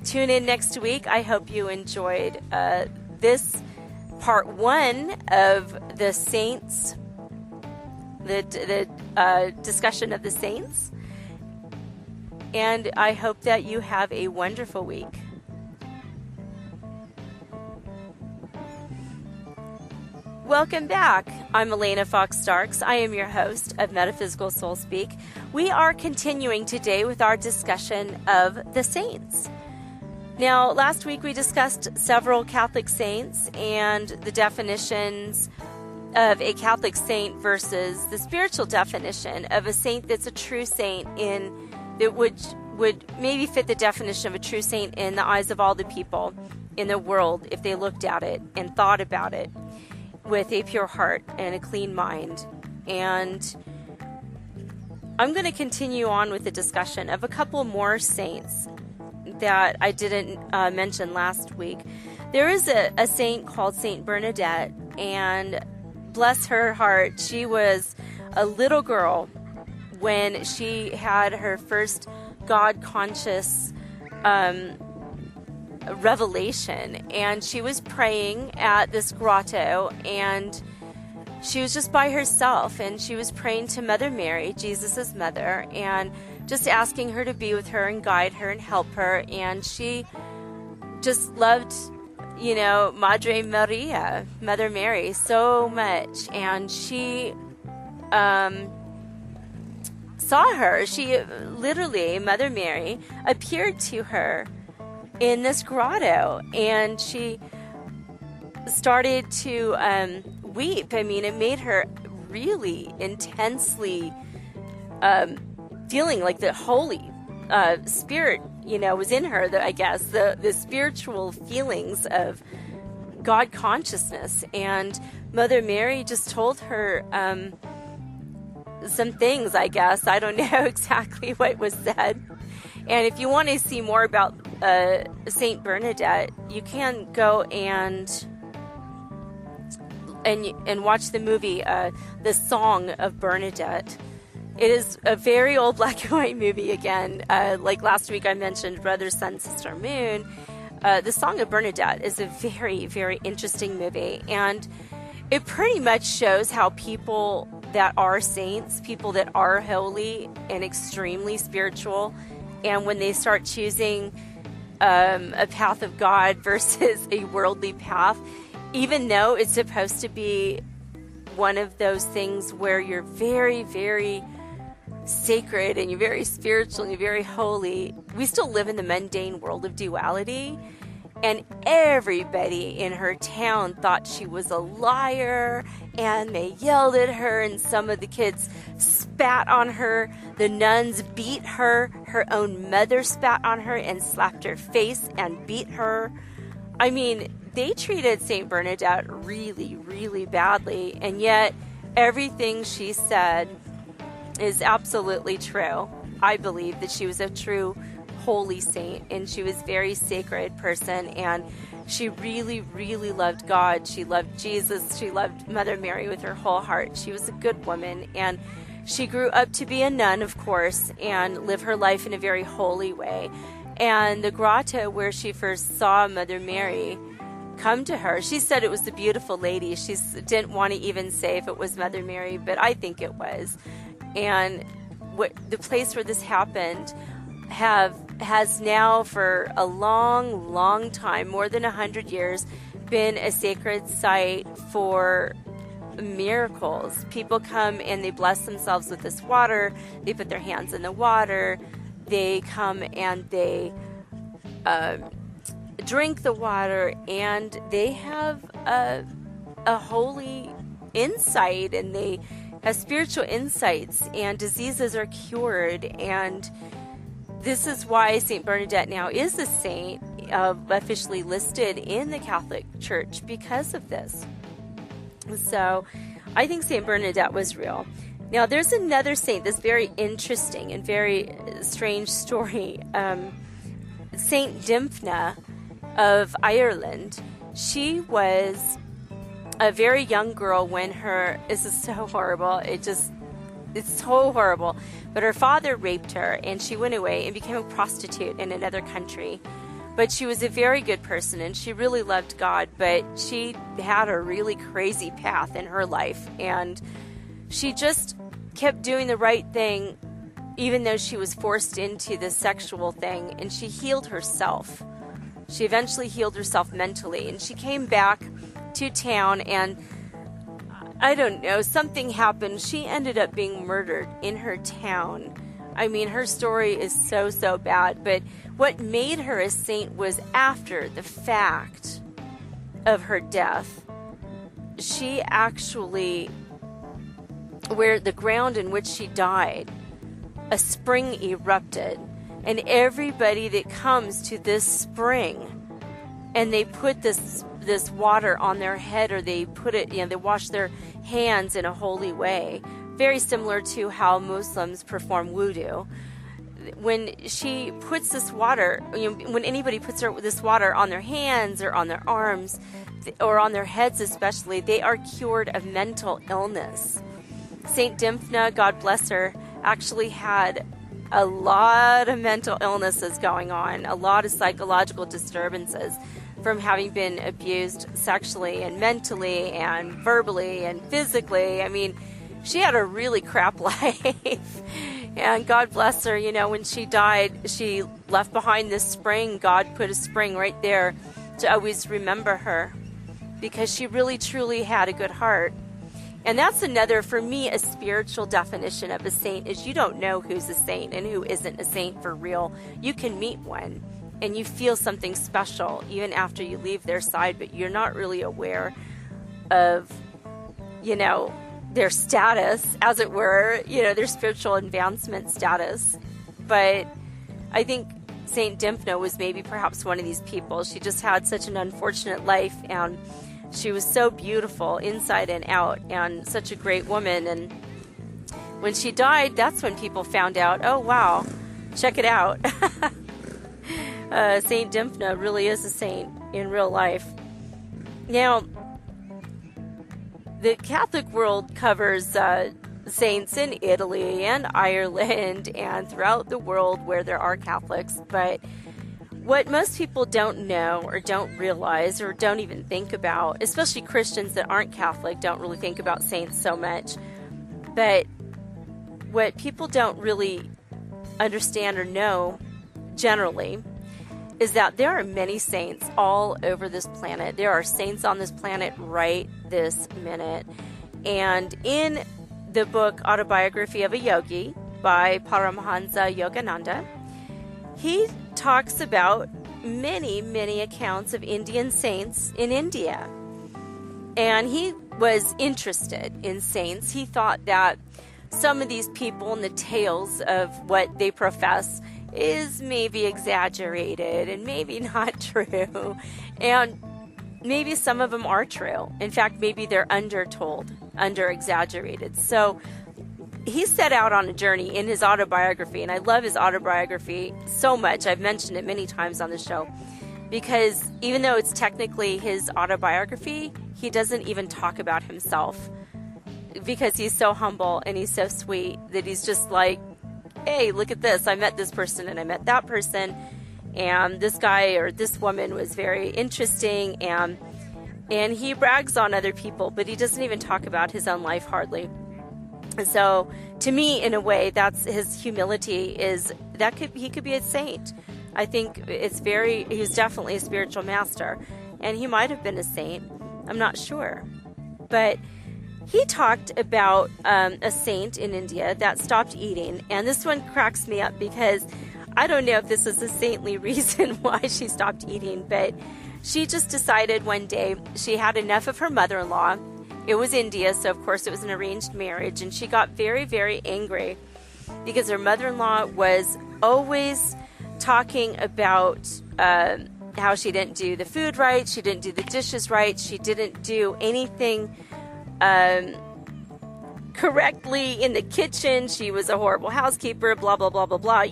tune in next week. I hope you enjoyed this part one of the saints, the discussion of the saints. And I hope that you have a wonderful week. welcome back. I'm Elena Fox Starks. I am your host of Metaphysical Soul Speak. We are continuing today with our discussion of the saints. Now, last week we discussed several Catholic saints and the definitions of a Catholic saint versus the spiritual definition of a saint that's a true saint that would maybe fit the definition of a true saint in the eyes of all the people in the world if they looked at it and thought about it with a pure heart and a clean mind. And I'm going to continue on with the discussion of a couple more saints that I didn't mention last week. There is a saint called Saint Bernadette, and bless her heart, she was a little girl when she had her first God-conscious revelation, and she was praying at this grotto, and she was just by herself, and she was praying to Mother Mary, Jesus' mother, and just asking her to be with her and guide her and help her. And she just loved, Madre Maria, Mother Mary, so much. And she saw her. She literally, Mother Mary, appeared to her in this grotto, and she started to weep. I mean, it made her really intensely feeling like the Holy Spirit, was in her. The spiritual feelings of God consciousness. And Mother Mary just told her some things, I guess. I don't know exactly what was said. And if you want to see more about Saint Bernadette, you can go and watch the movie, The Song of Bernadette. It is a very old black and white movie again. Like last week I mentioned Brother, Sun, Sister, Moon. The Song of Bernadette is a very, very interesting movie. And it pretty much shows how people that are saints, people that are holy and extremely spiritual, and when they start choosing a path of God versus a worldly path, even though it's supposed to be one of those things where you're very, very sacred and you're very spiritual and you're very holy, we still live in the mundane world of duality. And everybody in her town thought she was a liar, and they yelled at her, and some of the kids spat on her. The nuns beat her. Her own mother spat on her and slapped her face and beat her. I mean, they treated Saint Bernadette really, really badly, and yet everything she said is absolutely true. I believe that she was a true holy saint, and she was a very sacred person, and she really, really loved God. She loved Jesus. She loved Mother Mary with her whole heart. She was a good woman, and she grew up to be a nun, of course, and live her life in a very holy way. And the grotto where she first saw Mother Mary come to her, she said it was the beautiful lady. She didn't want to even say if it was Mother Mary, but I think it was. And the place where this happened has now for a long, long time, more than 100 years, been a sacred site for miracles. People come and they bless themselves with this water. They put their hands in the water. They come and they drink the water, and they have a holy insight, and they have spiritual insights, and diseases are cured. And this is why Saint Bernadette now is a saint, officially listed in the Catholic Church because of this. So I think Saint Bernadette was real. Now there's another saint that's very interesting and very strange story. Saint Dymphna of Ireland. She was a very young girl when this is so horrible. It's so horrible. But her father raped her, and she went away and became a prostitute in another country. But she was a very good person, and she really loved God, but she had a really crazy path in her life, and she just kept doing the right thing, even though she was forced into this sexual thing, and she healed herself. She eventually healed herself mentally, and she came back to town, and I don't know, something happened. She ended up being murdered in her town. I mean, her story is so, so bad. But what made her a saint was after the fact of her death. She actually, where the ground in which she died, a spring erupted. And everybody that comes to this spring, and they put this water on their head, or they put it, they wash their hands in a holy way, very similar to how Muslims perform wudu. When she puts this water, when anybody puts this water on their hands or on their arms or on their heads especially, they are cured of mental illness. Saint Dymphna, God bless her, actually had a lot of mental illnesses going on, a lot of psychological disturbances from having been abused sexually and mentally and verbally and physically. I mean, she had a really crap life. And God bless her, when she died, she left behind this spring. God put a spring right there to always remember her, because she really, truly had a good heart. And that's another, for me, a spiritual definition of a saint is you don't know who's a saint and who isn't a saint for real. You can meet one and you feel something special even after you leave their side, but you're not really aware of, their status, as it were, their spiritual advancement status. But I think Saint Dymphna was maybe perhaps one of these people. She just had such an unfortunate life, and she was so beautiful inside and out, and such a great woman. And when she died, that's when people found out, oh wow, check it out. Saint Dymphna really is a saint in real life. Now, the Catholic world covers saints in Italy and Ireland and throughout the world where there are Catholics, but what most people don't know or don't realize or don't even think about, especially Christians that aren't Catholic, don't really think about saints so much, but what people don't really understand or know generally is that there are many saints all over this planet. There are saints on this planet right this minute. And in the book Autobiography of a Yogi by Paramahansa Yogananda, he talks about many, many accounts of Indian saints in India. And he was interested in saints. He thought that some of these people and the tales of what they profess is maybe exaggerated and maybe not true. And maybe some of them are true. In fact, maybe they're undertold, under-exaggerated. So he set out on a journey in his autobiography, and I love his autobiography so much. I've mentioned it many times on the show, because even though it's technically his autobiography, he doesn't even talk about himself, because he's so humble and he's so sweet that he's just like, hey, look at this. I met this person and I met that person, and this guy or this woman was very interesting, and he brags on other people, but he doesn't even talk about his own life hardly. And so to me, in a way, that's his humility, is that he could be a saint. I think he's definitely a spiritual master, and he might have been a saint. I'm not sure. But he talked about a saint in India that stopped eating, and this one cracks me up because I don't know if this is a saintly reason why she stopped eating, but she just decided one day she had enough of her mother-in-law. It was India, so of course it was an arranged marriage, and she got very, very angry because her mother-in-law was always talking about how she didn't do the food right, she didn't do the dishes right, she didn't do anything correctly in the kitchen, she was a horrible housekeeper, blah, blah, blah, blah, blah,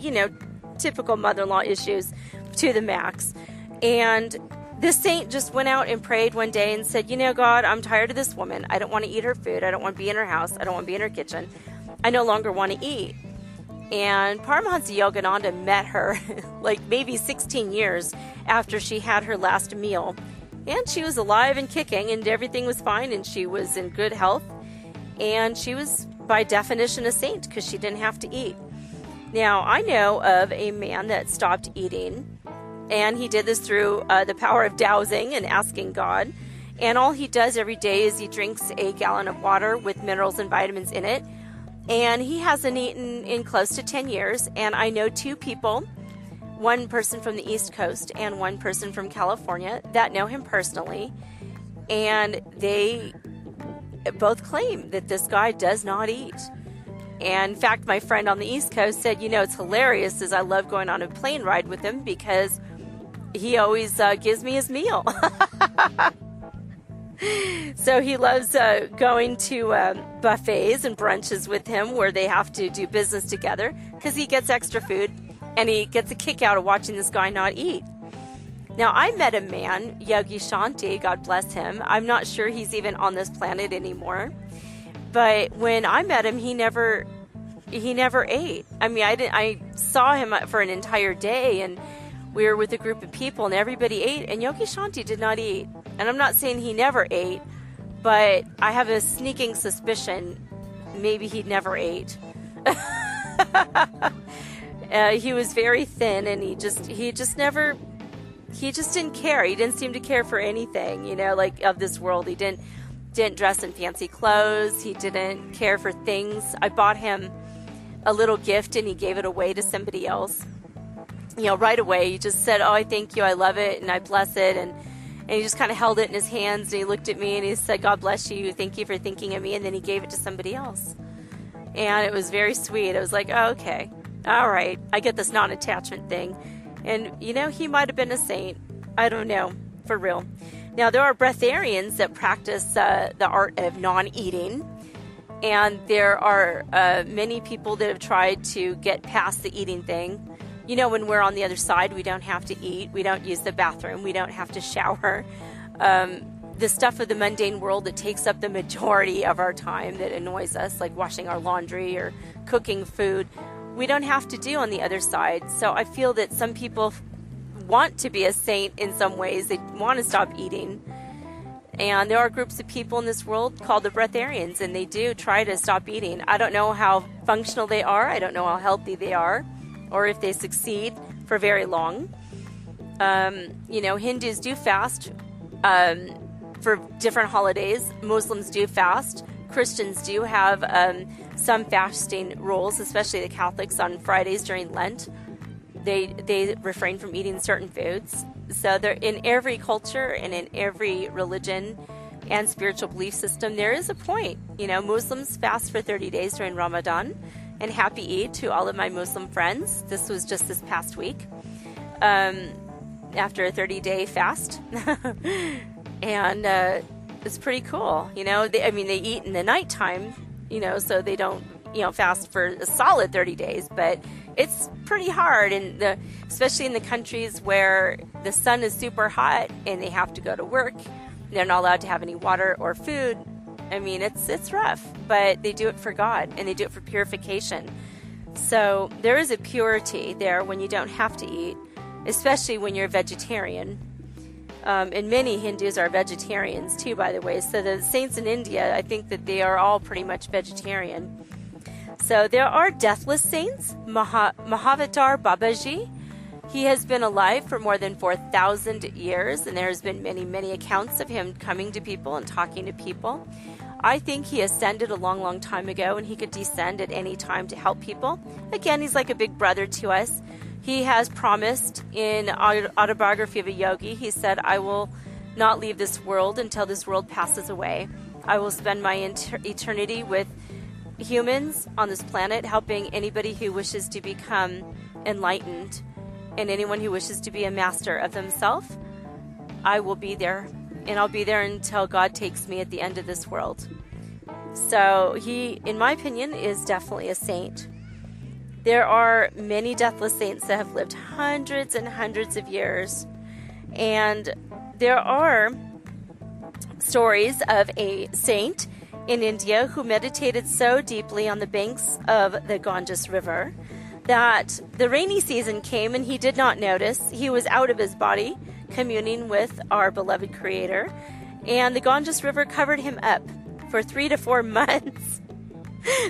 typical mother-in-law issues to the max. And the saint just went out and prayed one day and said, God, I'm tired of this woman. I don't want to eat her food. I don't want to be in her house. I don't want to be in her kitchen. I no longer want to eat. And Paramahansa Yogananda met her like maybe 16 years after she had her last meal. And she was alive and kicking, and everything was fine, and she was in good health. And she was, by definition, a saint because she didn't have to eat. Now, I know of a man that stopped eating, and he did this through the power of dowsing and asking God. And all he does every day is he drinks a gallon of water with minerals and vitamins in it. And he hasn't eaten in close to 10 years. And I know 2 people, one person from the East Coast and one person from California, that know him personally. And they both claim that this guy does not eat. And in fact, my friend on the East Coast said, it's hilarious as I love going on a plane ride with him because he always gives me his meal. So he loves going to buffets and brunches with him where they have to do business together because he gets extra food and he gets a kick out of watching this guy not eat. Now, I met a man, Yogi Shanti, God bless him. I'm not sure he's even on this planet anymore. But when I met him, he never ate. I mean, I saw him for an entire day, and we were with a group of people, and everybody ate, and Yogi Shanti did not eat. And I'm not saying he never ate, but I have a sneaking suspicion maybe he never ate. He was very thin, and he just didn't care. He didn't seem to care for anything, like of this world. He didn't dress in fancy clothes. He didn't care for things. I bought him a little gift and he gave it away to somebody else. Right away, he just said, "Oh, I thank you. I love it and I bless it." And he just kind of held it in his hands and he looked at me and he said, "God bless you. Thank you for thinking of me." And then he gave it to somebody else. And it was very sweet. I was like, "Oh, okay. All right. I get this non-attachment thing." And, he might have been a saint. I don't know, for real. Now, there are breatharians that practice the art of non-eating. And there are many people that have tried to get past the eating thing. When we're on the other side, we don't have to eat. We don't use the bathroom. We don't have to shower. The stuff of the mundane world that takes up the majority of our time that annoys us, like washing our laundry or cooking food, we don't have to do on the other side. So I feel that some people want to be a saint in some ways. They want to stop eating. And there are groups of people in this world called the breatharians, and they do try to stop eating. I don't know how functional they are. I don't know how healthy they are, or if they succeed for very long. Hindus do fast for different holidays. Muslims do fast. Christians do have some fasting rules, especially the Catholics on Fridays during Lent. They refrain from eating certain foods. So they're in every culture and in every religion and spiritual belief system, there is a point. Muslims fast for 30 days during Ramadan, and happy Eid to all of my Muslim friends. This was just this past week after a 30-day fast. And it's pretty cool. They eat in the nighttime, so they don't, fast for a solid 30 days, but it's pretty hard, especially in the countries where the sun is super hot and they have to go to work. They're not allowed to have any water or food. It's rough, but they do it for God and they do it for purification. So there is a purity there when you don't have to eat, especially when you're a vegetarian. And many Hindus are vegetarians too, by the way. So the saints in India, I think that they are all pretty much vegetarian. So there are deathless saints. Mahavatar Babaji, he has been alive for more than 4,000 years, and there has been many, many accounts of him coming to people and talking to people. I think he ascended a long, long time ago, and he could descend at any time to help people. Again, he's like a big brother to us. He has promised in Autobiography of a Yogi, he said, "I will not leave this world until this world passes away. I will spend my eternity with humans on this planet, helping anybody who wishes to become enlightened and anyone who wishes to be a master of themselves. I will be there, and I'll be there until God takes me at the end of this world." So he, in my opinion, is definitely a saint. There are many deathless saints that have lived hundreds and hundreds of years. And there are stories of a saint in India who meditated so deeply on the banks of the Ganges River that the rainy season came and he did not notice. He was out of his body, communing with our beloved Creator. And the Ganges River covered him up for 3 to 4 months.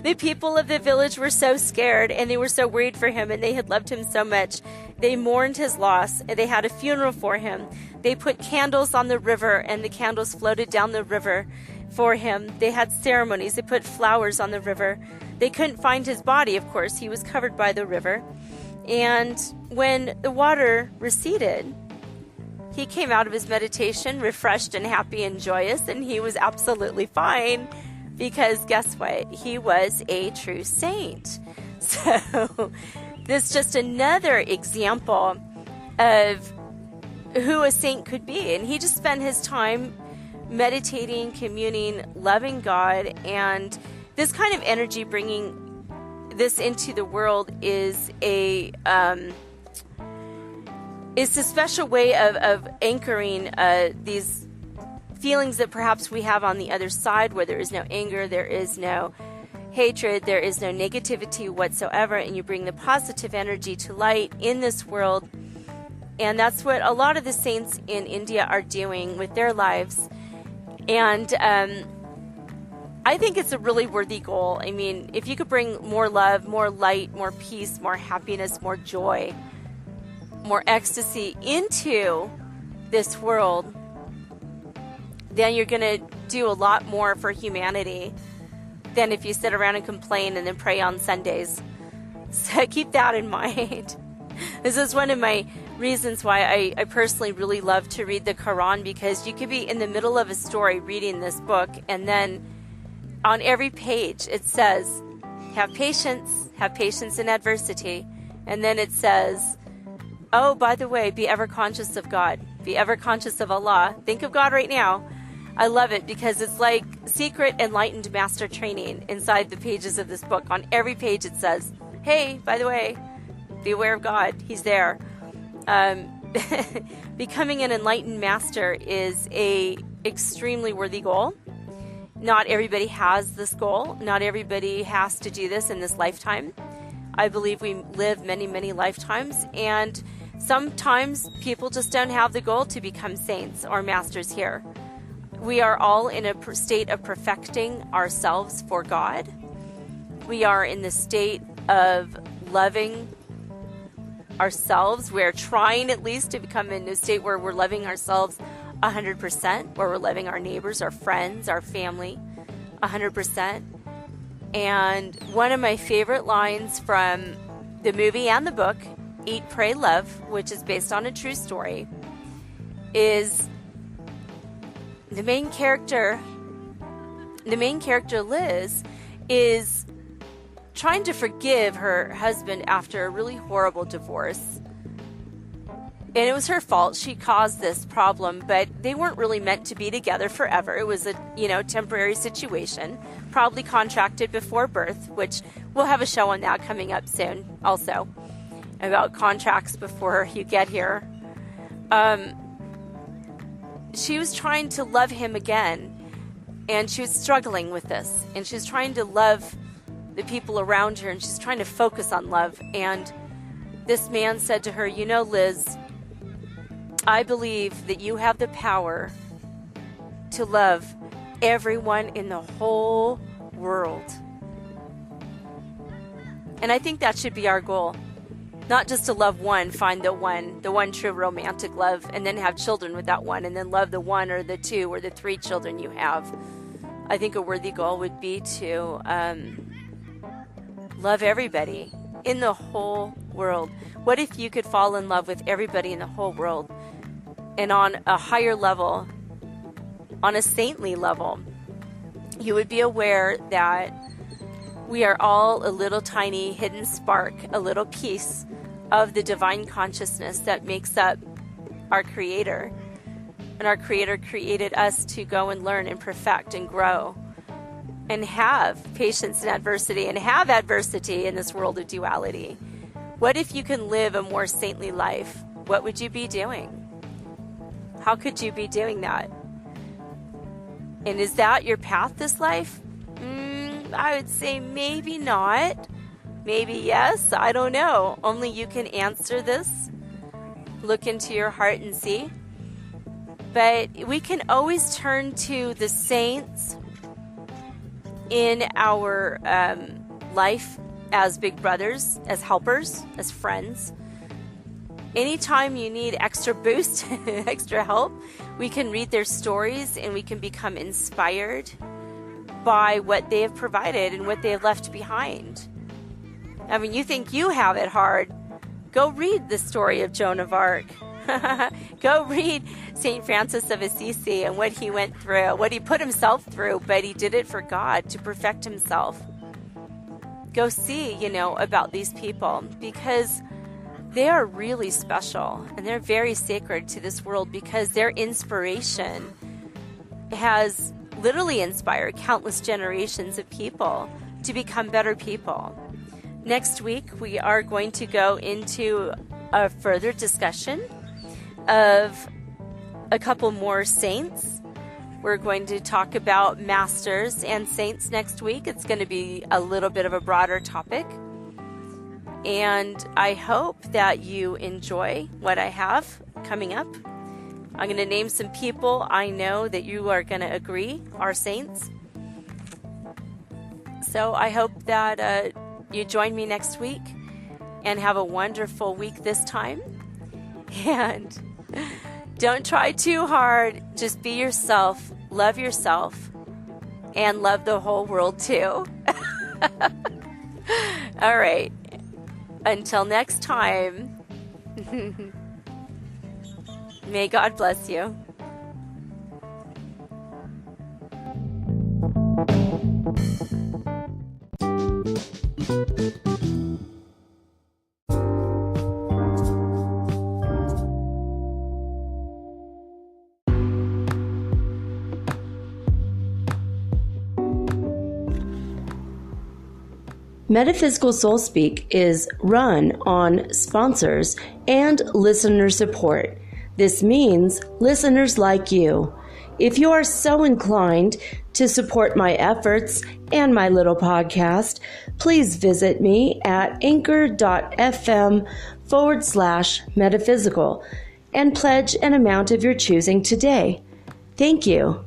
The people of the village were so scared and they were so worried for him, and they had loved him so much. They mourned his loss and they had a funeral for him. They put candles on the river, and the candles floated down the river for him. They had ceremonies. They put flowers on the river. They couldn't find his body, of course. He was covered by the river. And when the water receded, he came out of his meditation refreshed and happy and joyous, and he was absolutely fine because guess what? He was a true saint. So this is just another example of who a saint could be. And he just spent his time meditating, communing, loving God, and this kind of energy, bringing this into the world, is a special way of anchoring these feelings that perhaps we have on the other side, where there is no anger, there is no hatred, there is no negativity whatsoever, and you bring the positive energy to light in this world. And that's what a lot of the saints in India are doing with their lives. And I think it's a really worthy goal. I mean, if you could bring more love, more light, more peace, more happiness, more joy, more ecstasy into this world, then you're going to do a lot more for humanity than if you sit around and complain and then pray on Sundays. So keep that in mind. This is one of my reasons why I personally really love to read the Quran, because you could be in the middle of a story reading this book, and then on every page it says, have patience in adversity. And then it says, oh, by the way, be ever conscious of God. Be ever conscious of Allah. Think of God right now. I love it because it's like secret enlightened master training inside the pages of this book. On every page it says, hey, by the way, be aware of God. He's there. Becoming an enlightened master is a extremely worthy goal. Not everybody has this goal. Not everybody has to do this in this lifetime. I believe we live many, many lifetimes, and sometimes people just don't have the goal to become saints or masters here. We are all in a state of perfecting ourselves for God. We are in the state of loving ourselves. We're trying at least to become in a state where we're loving ourselves 100%, where we're loving our neighbors, our friends, our family 100%. And one of my favorite lines from the movie and the book, Eat, Pray, Love, which is based on a true story, is the main character, Liz, is trying to forgive her husband after a really horrible divorce. And it was her fault. She caused this problem, but they weren't really meant to be together forever. It was a, temporary situation, probably contracted before birth, which we'll have a show on that coming up soon also, about contracts before you get here. She was trying to love him again, and she was struggling with this, and she was trying to love the people around her, and she's trying to focus on love. And this man said to her, Liz, I believe that you have the power to love everyone in the whole world. And I think that should be our goal. Not just to love one, find the one true romantic love, and then have children with that one, and then love the one or the two or the three children you have. I think a worthy goal would be to love everybody in the whole world. What if you could fall in love with everybody in the whole world? And on a higher level, on a saintly level, you would be aware that we are all a little tiny hidden spark, a little piece of the divine consciousness that makes up our Creator. And our Creator created us to go and learn and perfect and grow and have patience in adversity and have adversity in this world of duality. What if you can live a more saintly life? What would you be doing? How could you be doing that? And is that your path this life? I would say maybe not. Maybe yes. I don't know. Only you can answer this. Look into your heart and see. But we can always turn to the saints in our life as big brothers, as helpers, as friends. anytime you need extra boost, extra help, we can read their stories and we can become inspired by what they have provided and what they have left behind. I mean, you think you have it hard. Go read the story of Joan of Arc. Go read St. Francis of Assisi and what he went through, what he put himself through, but he did it for God to perfect himself. Go see, about these people, because they are really special and they're very sacred to this world, because their inspiration has literally inspired countless generations of people to become better people. Next week, we are going to go into a further discussion of a couple more saints. We're going to talk about masters and saints next week. It's going to be a little bit of a broader topic. And I hope that you enjoy what I have coming up. I'm going to name some people I know that you are going to agree are saints. So I hope that you join me next week and have a wonderful week this time. And don't try too hard. Just be yourself, and love the whole world too. All right. Until next time, may God bless you. Metaphysical Soul Speak is run on sponsors and listener support. This means listeners like you. If you are so inclined to support my efforts and my little podcast, please visit me at anchor.fm/metaphysical and pledge an amount of your choosing today. Thank you.